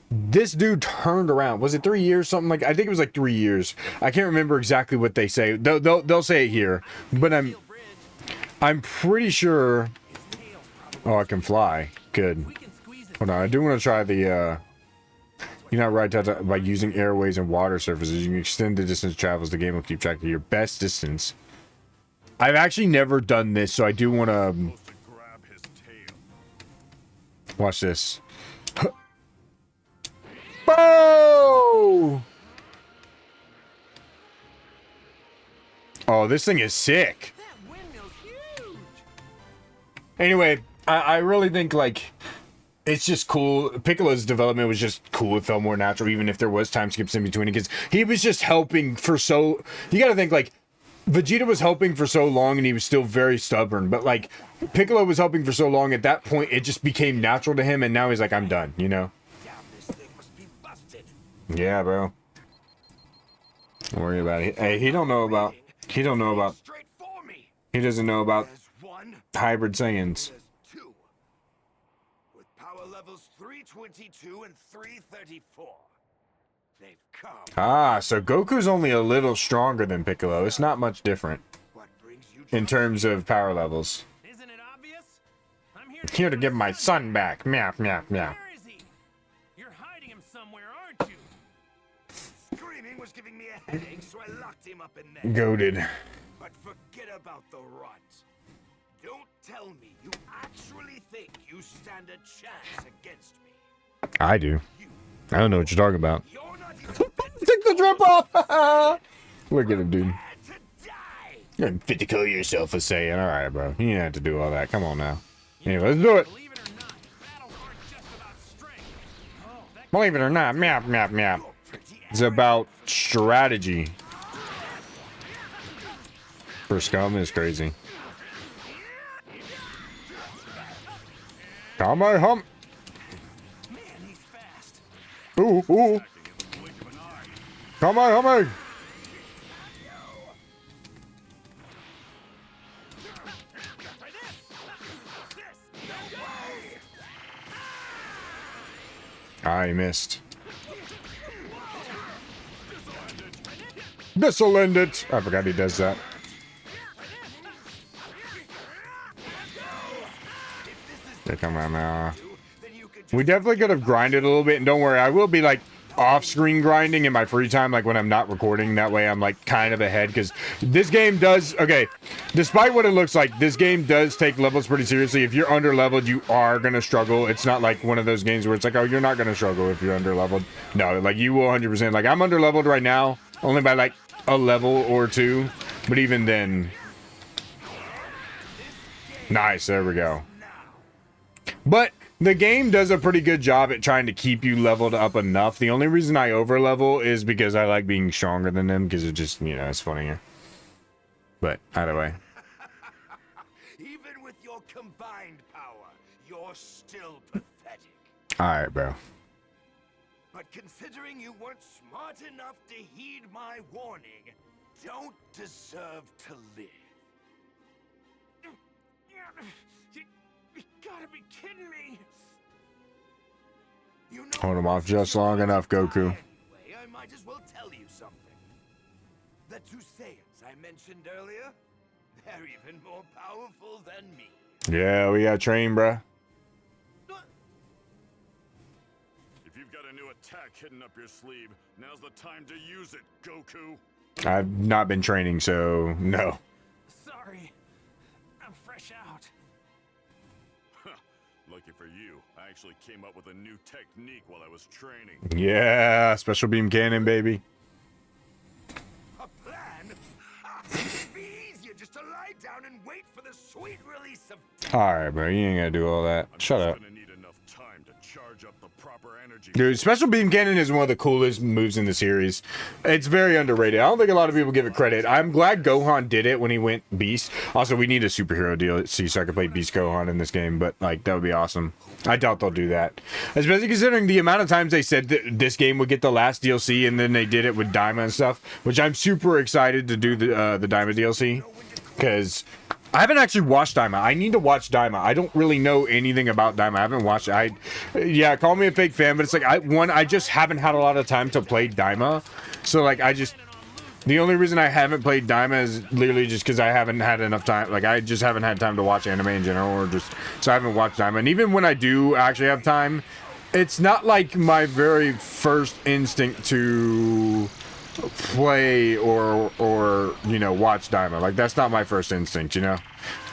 this dude turned around. Was it 3 years? Something like, I think it was like 3 years. I can't remember exactly what they say. They'll say it here, but I'm pretty sure. Oh, I can fly. Good. We can squeeze it. Hold on, I do want to try the. You're not right by using airways and water surfaces. You can extend the distance travels. The game will keep track of your best distance. I've actually never done this, so I do want to Supposed to grab his tail. watch this. Boom! Oh, this thing is sick. That windmill's huge. Anyway, I really think, like, it's just cool. Piccolo's development was just cool. It felt more natural, even if there was time skips in between it, because he was just helping for so... You gotta think, like, Vegeta was helping for so long, and he was still very stubborn, but, like, Piccolo was helping for so long, at that point, it just became natural to him, and now he's like, I'm done, you know? Damn, this thing must be busted. Yeah, bro. Don't worry about it. Hey, he don't know about... He don't know about... Straight for me. He doesn't know about There's one. hybrid Saiyans. There's two. With power levels 322 and 334. They've come. Ah, so Goku's only a little stronger than Piccolo. It's not much different What brings you in terms of power levels. Isn't it obvious? I'm Here to get my son back. Meow, meow, meow. Where is he? You're hiding him somewhere, aren't you? Screaming was giving me a headache, so I locked him up in there. Goated. But forget about the runt. Don't tell me you actually think you stand a chance against me. I do. I don't know what you're talking about. You're not even Take the drip off! Look at him, dude. prepared to die. You're fit to kill yourself for saying, alright, bro. You didn't have to do all that. Come on now. Anyway, let's do it. Believe it or not, battles aren't just about strength. Oh, that Believe it or not, meow, meow, meow. Pretty It's about strategy. For Scum is crazy. Come on, hump. man, he's fast. Ooh, ooh. Come on, hump. I missed. This'll end it. I forgot he does that. Yeah, come on now. We definitely could have grinded a little bit, and don't worry, I will be like off-screen grinding in my free time, like when I'm not recording. That way I'm like kind of ahead, because this game does, okay, despite what it looks like, this game does take levels pretty seriously. If you're under-leveled, you are gonna struggle. It's not like one of those games where it's like, oh, you're not gonna struggle if you're under-leveled. No, like you will 100%. Like I'm under-leveled right now, only by like a level or two, but even then. Nice, there we go. But the game does a pretty good job at trying to keep you leveled up enough. The only reason I over level is because I like being stronger than them, because it just, you know, it's funnier. But either way. Even with your combined power, you're still pathetic. Alright, bro. But considering you weren't smart enough to heed my warning, don't deserve to live. You gotta be kidding me! You know, Hold him off just long enough, Goku. I might might as well tell you something. The two Saiyans I mentioned earlier, they're even more powerful than me. Yeah, we got trained, bruh. If you've got a new attack hidden up your sleeve, now's the time to use it, Goku. I've not been training, so no. Sorry. I'm fresh out. Lucky for you, I actually came up with a new technique while I was training. Yeah, special beam cannon, baby. A plan? It'd be easier just to lie down and wait for the sweet release of Alright, bro, you ain't gotta do all that. I'm Shut just up. gonna need enough time to charge up the proper energy. Dude, special beam cannon is one of the coolest moves in the series. It's very underrated. I don't think a lot of people give it credit. I'm glad Gohan did it when he went Beast. Also, we need a superhero DLC so I can play Beast Gohan in this game, but like that would be awesome. I doubt they'll do that. Especially considering the amount of times they said that this game would get the last DLC and then they did it with Daima and stuff, which I'm super excited to do the Daima DLC because I haven't actually watched Daima. I need to watch Daima. I don't really know anything about Daima. I haven't watched it. Yeah, call me a fake fan, but it's like I just haven't had a lot of time to play Daima. So like the only reason I haven't played Daima is literally just because I haven't had enough time. Like I just haven't had time to watch anime in general, or just so I haven't watched Daima. And even when I do actually have time, it's not like my very first instinct to play or you know watch Daima. Like that's not my first instinct, you know.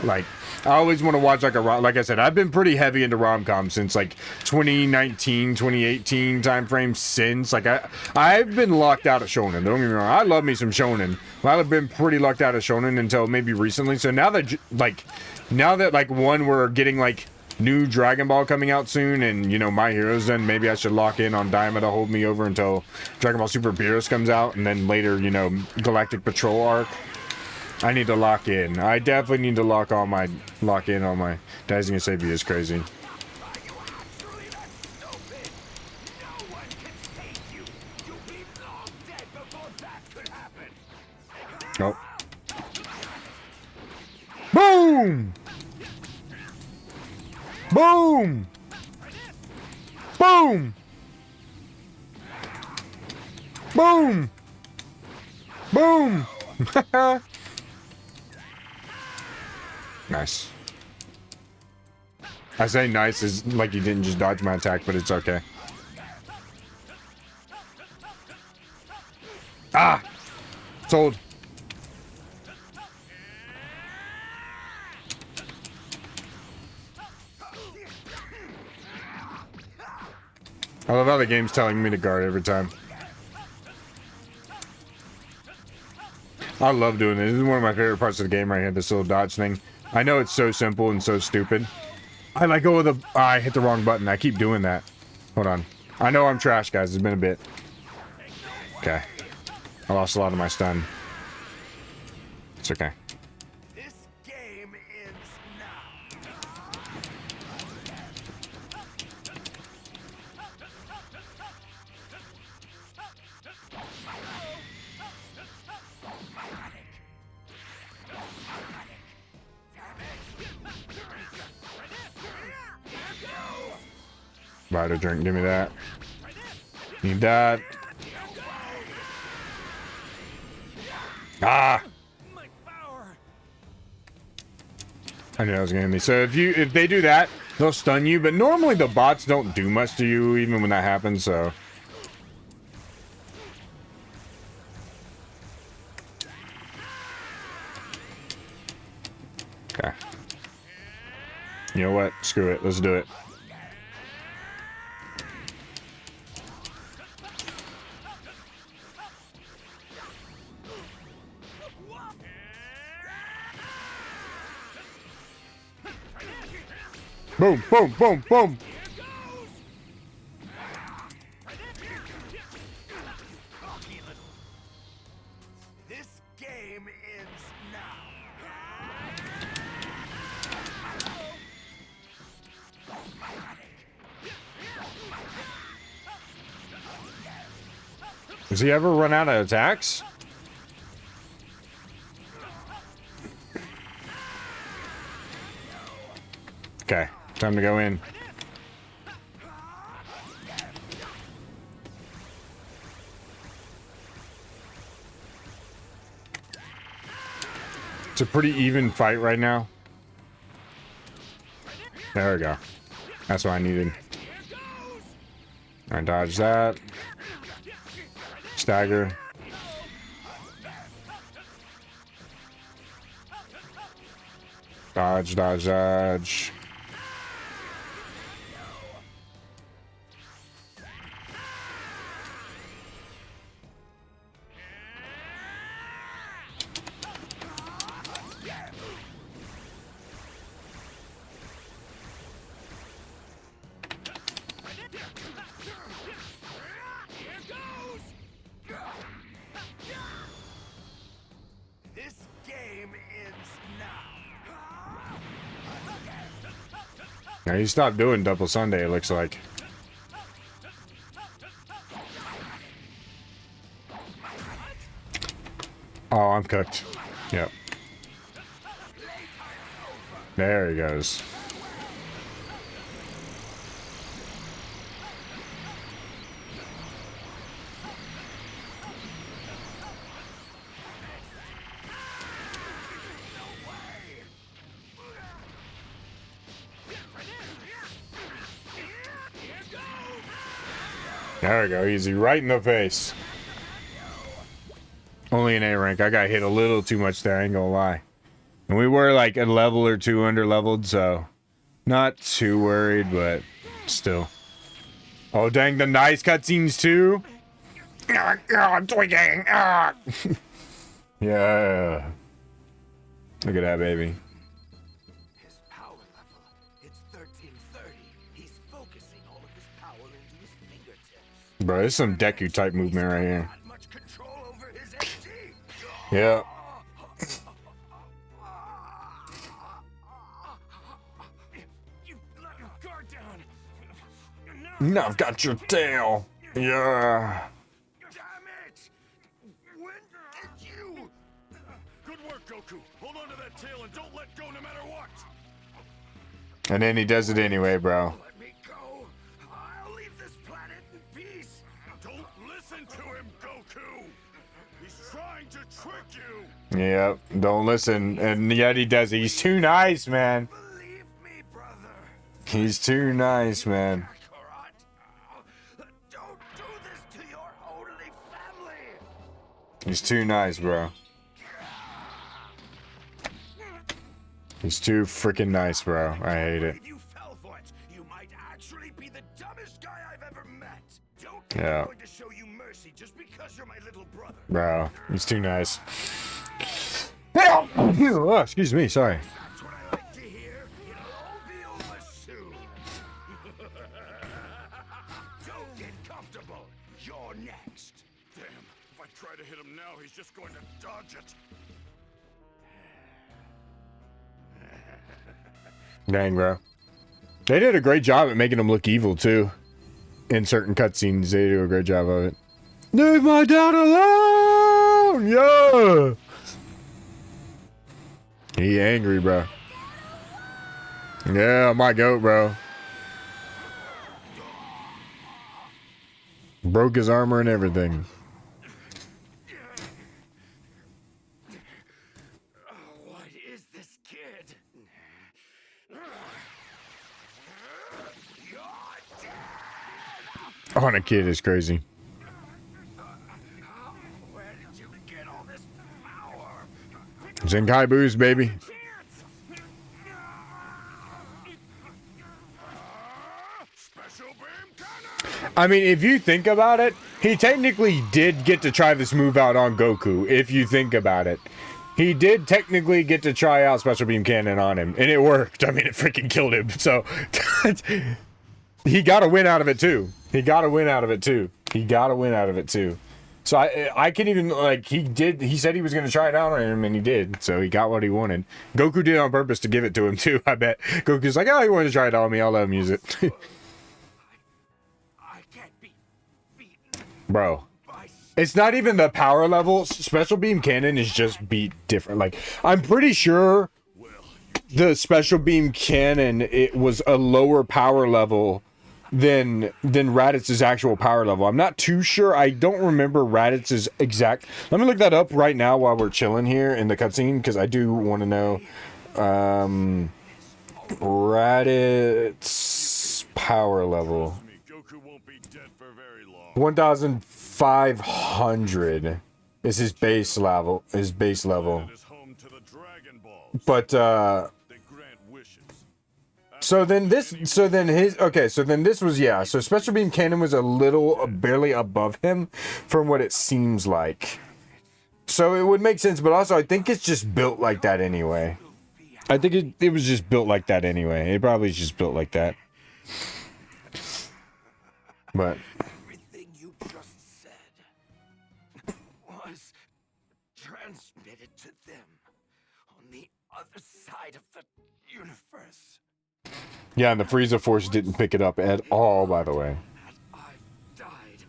Like I always want to watch like like I said, I've been pretty heavy into rom-com since like 2019 2018 time frame. Since like I've been locked out of shonen, don't get me wrong, I love me some shonen, but I've been pretty locked out of shonen until maybe recently. So now that one, we're getting like new Dragon Ball coming out soon, and you know My Heroes, then maybe I should lock in on Daima to hold me over until Dragon Ball Super Beerus comes out, and then later, you know, Galactic Patrol arc. I need to lock in. I definitely need to lock in on my Dazzling Savior is crazy. Oh. Boom! Boom! Boom! Boom! Boom! Nice. I say nice is like you didn't just dodge my attack, but it's okay. Ah! Sold. I love how the game's telling me to guard every time. I love doing this. This is one of my favorite parts of the game right here, this little dodge thing. I know it's so simple and so stupid. I let go of the... I hit the wrong button. I keep doing that. Hold on. I know I'm trash, guys. It's been a bit. Okay. I lost a lot of my stun. It's okay. this game ends now. Buy a drink. Give me that. Need that. Ah! My power. I knew that was gonna hit me. So if they do that, they'll stun you, but normally the bots don't do much to you even when that happens, so. Okay. You know what? Screw it. Let's do it. Boom, boom, boom, boom. This game ends now. Does he ever run out of attacks? Okay, time to go in. It's a pretty even fight right now. There we go. That's what I needed. Alright, dodge that. Stagger. Dodge, dodge, dodge. This game ends now. Now you stopped doing double Sunday, it looks like. Oh, I'm cooked. Yep. There he goes. There we go, easy, right in the face. Only an A rank. I got hit a little too much there, I ain't gonna lie. And we were like a level or two under leveled, so not too worried, but still. Oh dang, the nice cutscenes too. I'm tweaking. Yeah. Look at that, baby. His power level, it's 1330. He's focusing all of his power into his fingertips. Bro, there's some Deku type movement right here. Not much control over his energy. Yeah. You let your guard down. Now I've got your tail. Yeah. Damn it! When did you? Good work, Goku. Hold on to that tail and don't let go no matter what. And then he does it anyway, bro. Let me go. I'll leave this planet in peace. Don't listen to him, Goku. He's trying to trick you. Yep, don't listen. And yet he does it. He's too nice, man. Believe me, brother. He's too nice, man. Kakarot. Don't do this to your only family. He's too nice, bro. He's too freaking nice, bro. I hate it. If you fell for it, you might actually be the dumbest guy I've ever met. Don't Yeah. I'm going to show you mercy just because you're my little brother. Bro, he's too nice. Oh, excuse me, sorry. That's what I like to hear. It'll all be over soon. Don't get comfortable. You're next. Damn, if I try to hit him now, he's just going to dodge it. Dang, bro. They did a great job at making him look evil, too. In certain cutscenes, they do a great job of it. Leave my dad alone! Yeah! He angry, bro. Yeah, my goat, bro. Broke his armor and everything. What is this kid? You're dead. On a kid is crazy. Where did you get all this power? Zenkai boost, baby. Special beam cannon! I mean, if you think about it, he technically did get to try this move out on Goku, if you think about it. He did technically get to try out Special Beam Cannon on him, and it worked. I mean, it freaking killed him, so... he got a win out of it, too. He got a win out of it, too. He got a win out of it, too. So I can even, like, he said he was going to try it out on him, and he did. So he got what he wanted. Goku did it on purpose to give it to him, too, I bet. Goku's like, oh, he wanted to try it out on me, I'll let him use it. I can't be beaten Bro. by It's not even the power level. Special Beam Cannon is just beat different. Like, I'm pretty sure the Special Beam Cannon, it was a lower power level than Raditz's actual power level. I'm not too sure. I don't remember Raditz's exact. Let me look that up right now while we're chilling here in the cutscene, because I do want to know Raditz's power level. Me, Goku won't be dead for very long. 1,500 is his base level. His base level. It is home to the Dragon Balls. But They grant wishes. so then this was, yeah, so Special Beam Cannon was a little barely above him from what it seems like. So it would make sense, but also I think it's just built like that anyway. I think it was just built like that anyway. It probably is just built like that. But Everything you just said was transmitted to them on the other side of the universe. yeah, and the Frieza Force didn't pick it up at all, by the way. That I've died.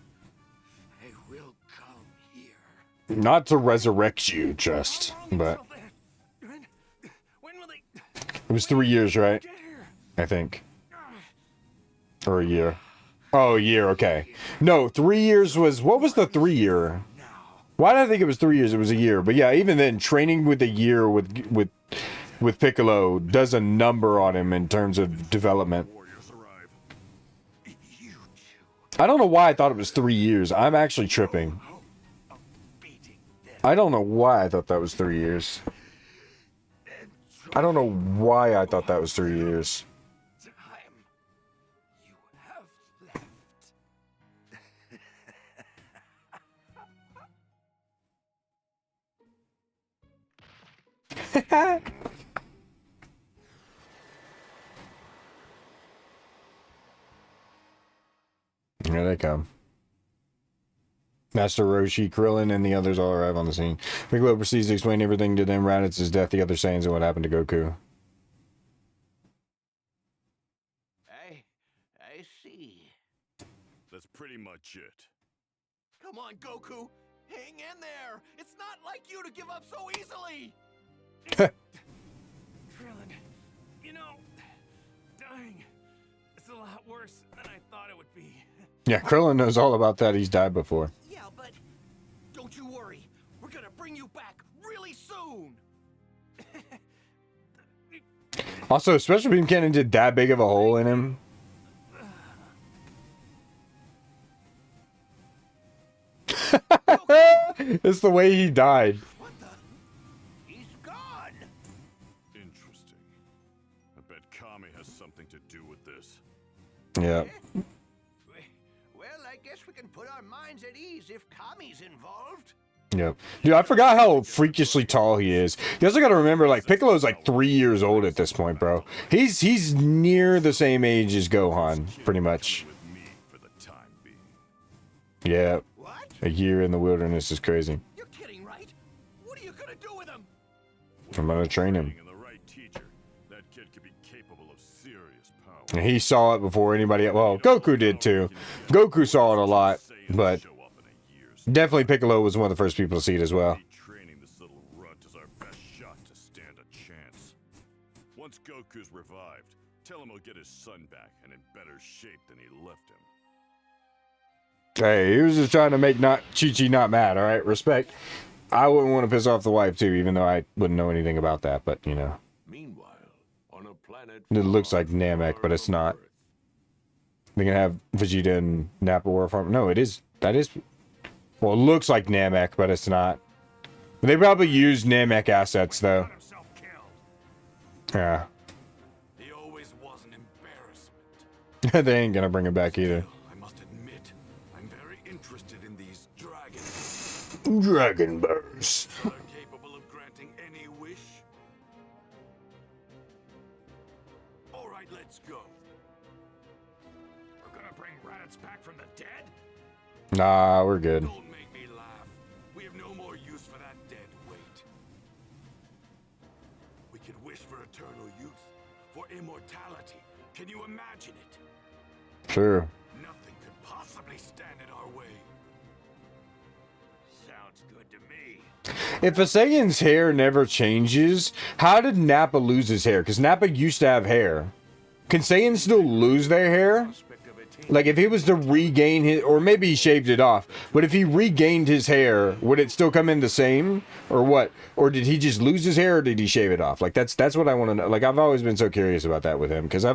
They will come here. Not to resurrect you, just, but When will they it was 3 years, right? get here? I think. Or a year. Oh, a year, okay. No, 3 years was, what was the 3 year? Why did I think it was 3 years? It was a year. But yeah, even then, training with a year with Piccolo does a number on him in terms of development. Warriors arrive. You two I don't know why I thought it was 3 years. I'm actually tripping. beating them I don't know why I thought that was 3 years. I don't know why I thought that was 3 years. time you have left. Here they come. Master Roshi, Krillin, and the others all arrive on the scene. Piccolo proceeds to explain everything to them, Raditz's death, the other Saiyans, and what happened to Goku. I see. That's pretty much it. Come on, Goku. Hang in there. It's not like you to give up so easily. Krillin, you know, dying is a lot worse than I thought it would be. Yeah, Krillin knows all about that. He's died before. Yeah, but don't you worry. We're gonna bring you back really soon. Also, Special Beam Cannon did that big of a hole in him. It's the way he died. What the? He's gone. Interesting. I bet Kami has something to do with this. Yeah. Well, I guess we can put our minds at ease if Kami's involved. Yep. Dude, I forgot how freakishly tall he is. You also gotta remember, like, Piccolo's like 3 years old at this point, bro. He's near the same age as Gohan, pretty much. With me for the time being. Yeah. What? A year in the wilderness is crazy. You're kidding, right? What are you gonna do with him? I'm gonna train him. And the right teacher, that kid could be capable of serious power. And he saw it before anybody else. Well, Goku did too. Goku saw it a lot, but Show up in a year's definitely Piccolo was one of the first people to see it as well. training this little runt is our best shot to stand a chance. Once Goku's revived, tell him he'll get his son back and in better shape than he left him. Hey, he was just trying to make Chi-Chi not mad, alright? Respect. I wouldn't want to piss off the wife too, even though I wouldn't know anything about that, but you know. Meanwhile, on a planet It looks like Namek, but it's not. They can have Vegeta and Nappa War Farm. No, it is. That is. Well, it looks like Namek, but it's not. They probably use Namek assets, though. Himself killed. Yeah. he always was an embarrassment. They ain't gonna bring it back either. I must admit, I'm very interested in these dragons. Dragon Burst. They're capable of granting any wish. All right, let's go. We're gonna bring Raditz back from the dead? Nah, we're good. Don't make me laugh. We have no more use for that dead weight. We could wish for eternal youth, for immortality. Can you imagine it? Sure. Nothing could possibly stand in our way. Sounds good to me. If a Saiyan's hair never changes, how did Nappa lose his hair? Because Nappa used to have hair. Can Saiyans still lose their hair? Prospect of Like, if he was to regain his, or maybe he shaved it off, but if he regained his hair, would it still come in the same, or what? Or did he just lose his hair, or did he shave it off? Like, that's what I want to know. Like, I've always been so curious about that with him, because I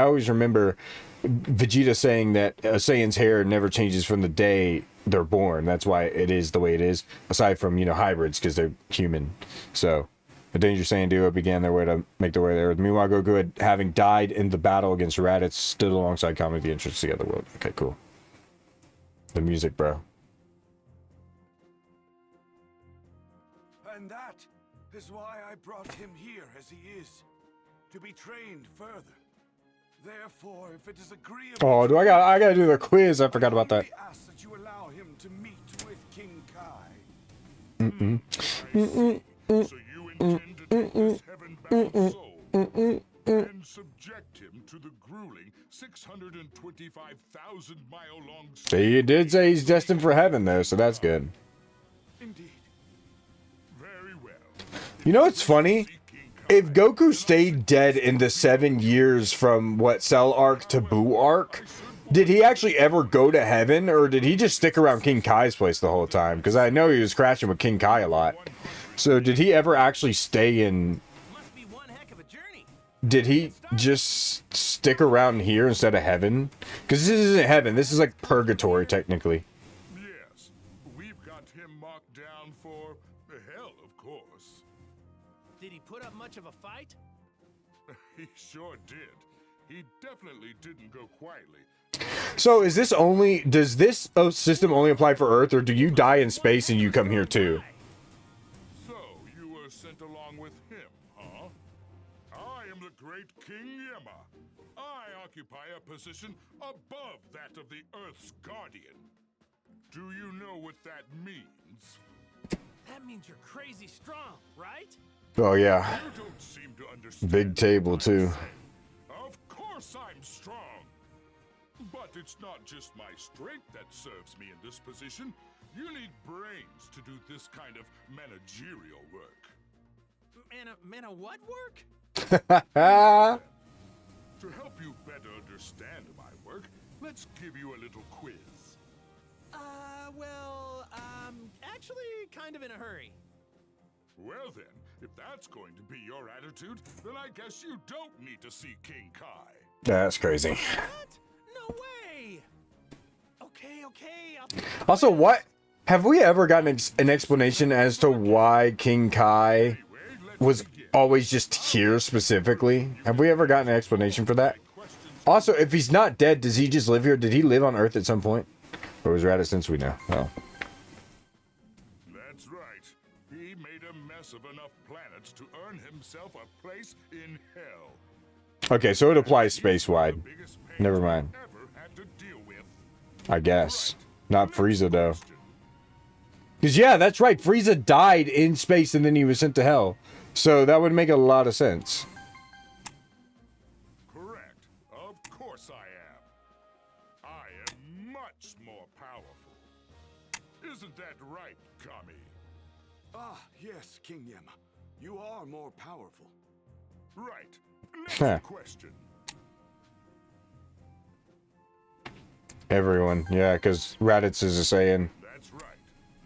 always remember Vegeta saying that a Saiyan's hair never changes from the day they're born. That's why it is the way it is, aside from, you know, hybrids, because they're human. So the Danger Saiyan duo began their way to make their way there. Meanwhile, Goku had, having died in the battle against Raditz, stood alongside Kami at the entrance to the other world. Okay, cool. The music, bro. And that is why I brought him here as he is, to be trained further. Therefore, if it is agreeable, Oh, I gotta do the quiz. I forgot about that. I ask that you allow him to meet with King Kai. So you intend to take this heaven-bound soul and subject him to the grueling 625,000-mile-long... He did say he's destined for heaven, though, so that's good. Indeed. Very well. You know what's funny? If Goku stayed dead in the 7 years from, what, Cell Arc to Buu Arc, did he actually ever go to heaven, or did he just stick around King Kai's place the whole time? Because I know he was crashing with King Kai a lot. So did he ever actually stay in... Must be one heck of a journey. Did he just stick around here instead of heaven? Because this isn't heaven, this is like purgatory, technically. Yes, we've got him marked down for hell, of course. Did he put up much of a fight? He sure did. He definitely didn't go quietly. So is this only... Does this system only apply for Earth, or do you die in space and you come here too? So, you were sent along with him, huh? I am the great King Yema. I occupy a position above that of the Earth's guardian. Do you know what that means? That means you're crazy strong, right? Oh yeah. You don't seem to understand. Big table too. Of course I'm strong. But it's not just my strength that serves me in this position. You need brains to do this kind of managerial work. Man, what work? To help you better understand my work, let's give you a little quiz. Well, actually kind of in a hurry. Well then, if that's going to be your attitude, then I guess you don't need to see King Kai. That's crazy. What? No way! Okay, Also, what? Have we ever gotten an explanation as to why King Kai Anyway, let's was begin. always just here specifically? Have we ever gotten an explanation for that? Questions? Also, if he's not dead, does he just live here? Did he live on Earth at some point? Or was Raditz since we know? Oh. That's right. He made a mess of enough planets to earn himself a place in hell. Okay, so it applies space-wide. The biggest pain Never mind. we ever had to deal with. I guess. Not Frieza, though. Question. Because, yeah, that's right. Frieza died in space and then he was sent to hell. So that would make a lot of sense. Correct. Of course I am. I am much more powerful. Isn't that right, Kami? Ah, yes, King Yema. You are more powerful. Right. Next Huh. question. Everyone. Yeah, because Raditz is a Saiyan. That's right.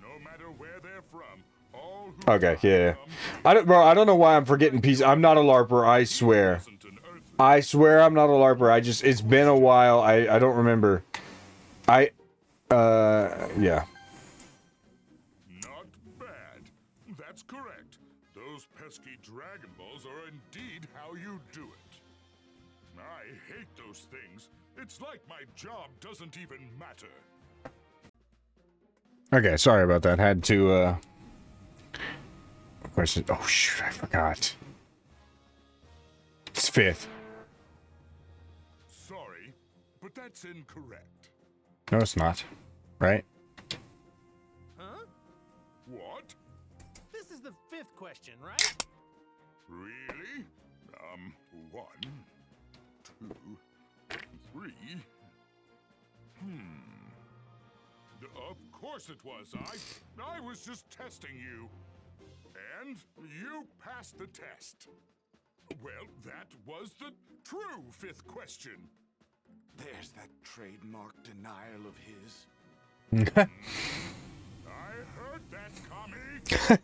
No matter where they're from, all who Okay, come yeah. from I don't know why I'm forgetting pieces. I'm not a LARPer, I swear. isn't an earthly. I swear I'm not a LARPer. It's been a while. I don't remember. Yeah. Not bad. That's correct. Those pesky Dragon Balls are indeed how you do it. I hate those things. It's like my job doesn't even matter. Okay, sorry about that. Had to, question. Oh, shoot, I forgot. It's 5th. Sorry, but that's incorrect. No, it's not. Right? Huh? What? This is the 5th question, right? Really? 1, 2, 3. Of course it was. I was just testing you. And you passed the test. Well, that was the true 5th question. There's that trademark denial of his. I heard that, Kami.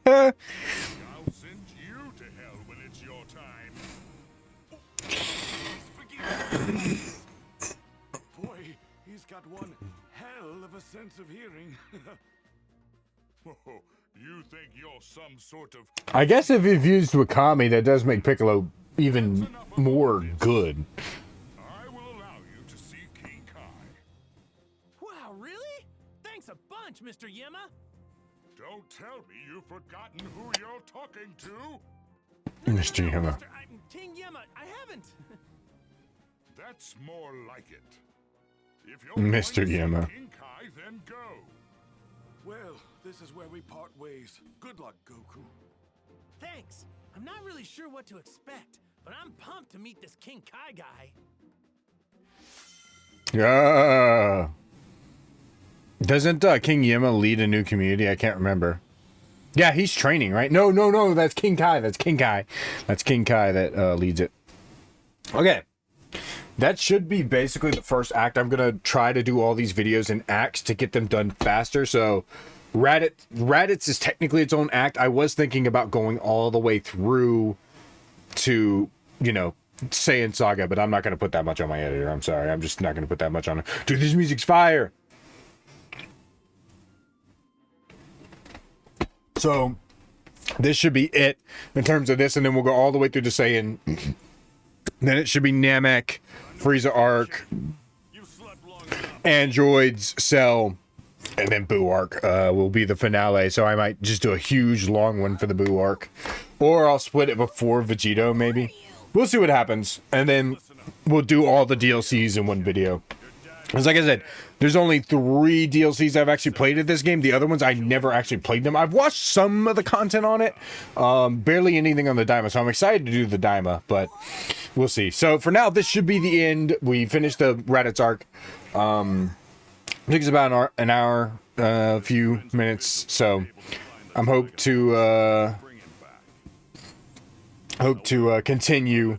I'll send you to hell when it's your time. Boy, he's got one hell of a sense of hearing. Oh, you think you're some sort of... I guess if you've used Wakami, that does make Piccolo even more good. I will allow you to see King Kai. Wow, really? Thanks a bunch, Mr. Yema. Don't tell me you've forgotten who you're talking to. Mr. Yema. King Yema, I haven't. That's more like it. If you're Mr. going to see Yema. King Kai, then go. Well, this is where we part ways. Good luck, Goku. Thanks. I'm not really sure what to expect, but I'm pumped to meet this King Kai guy. Yeah. Doesn't King Yema lead a new community? I can't remember. Yeah, he's training, right? No. That's King Kai. That's King Kai that leads it. Okay. That should be basically the first act. I'm going to try to do all these videos in acts to get them done faster. So Raditz is technically its own act. I was thinking about going all the way through to, Saiyan Saga, but I'm not going to put that much on my editor. I'm sorry. I'm just not going to put that much on it. Dude, this music's fire. So this should be it in terms of this, and then we'll go all the way through to Saiyan. Then it should be Namek, Frieza arc, Androids, Cell, and then Buu arc will be the finale. So I might just do a huge long one for the Buu arc, or I'll split it before Vegito maybe. We'll see what happens, and then we'll do all the DLCs in one video. Because like I said, there's only 3 DLCs I've actually played at this game. The other ones, I never actually played them. I've watched some of the content on it. Barely anything on the Daima. So I'm excited to do the Daima, but we'll see. So for now, this should be the end. We finished the Raditz arc. I think it's about an hour, a few minutes. So I'm hope to continue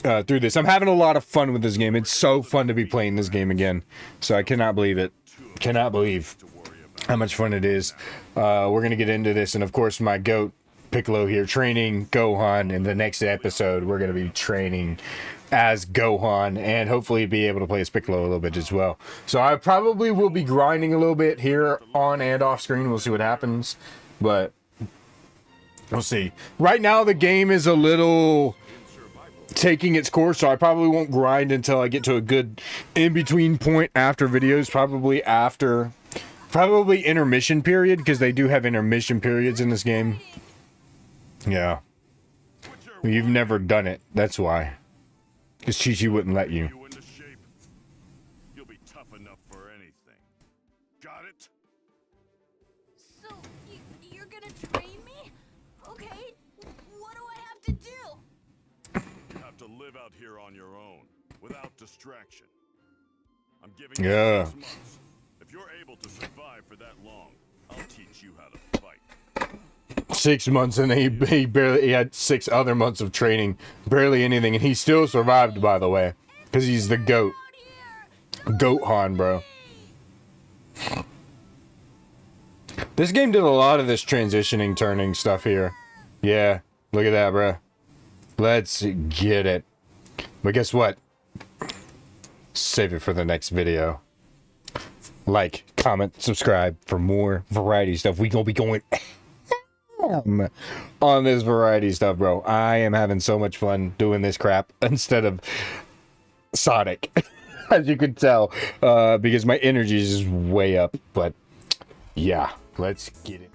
through this. I'm having a lot of fun with this game. It's so fun to be playing this game again. So I cannot believe it. Cannot believe how much fun it is. We're going to get into this. And of course, my GOAT, Piccolo here, training Gohan. In the next episode, we're going to be training as Gohan and hopefully be able to play as Piccolo a little bit as well. So I probably will be grinding a little bit here on and off screen. We'll see what happens. But we'll see. Right now, the game is a little taking its course, so I probably won't grind until I get to a good in-between point after videos, probably intermission period, because they do have intermission periods in this game. Yeah. You've never done it, that's why. Because Chi-Chi wouldn't let you. You'll be tough enough for anything. Got it? So, you're gonna train me? Okay, what do I have to do? You have to live out here on your own, without distraction. I'm giving you 6 months. If you're able to survive for that long, I'll teach you how to fight. 6 months, and he had 6 other months of training, barely anything, and he still survived, by the way, because he's the GOAT. Goat-Han, bro. This game did a lot of this transitioning, turning stuff here. Yeah, look at that, bro. Let's get it. But guess what? Save it for the next video. Like, comment, subscribe for more variety stuff. We gonna be going on this variety stuff, bro. I am having so much fun doing this crap instead of Sonic, as you can tell, because my energy is way up. But yeah, let's get it.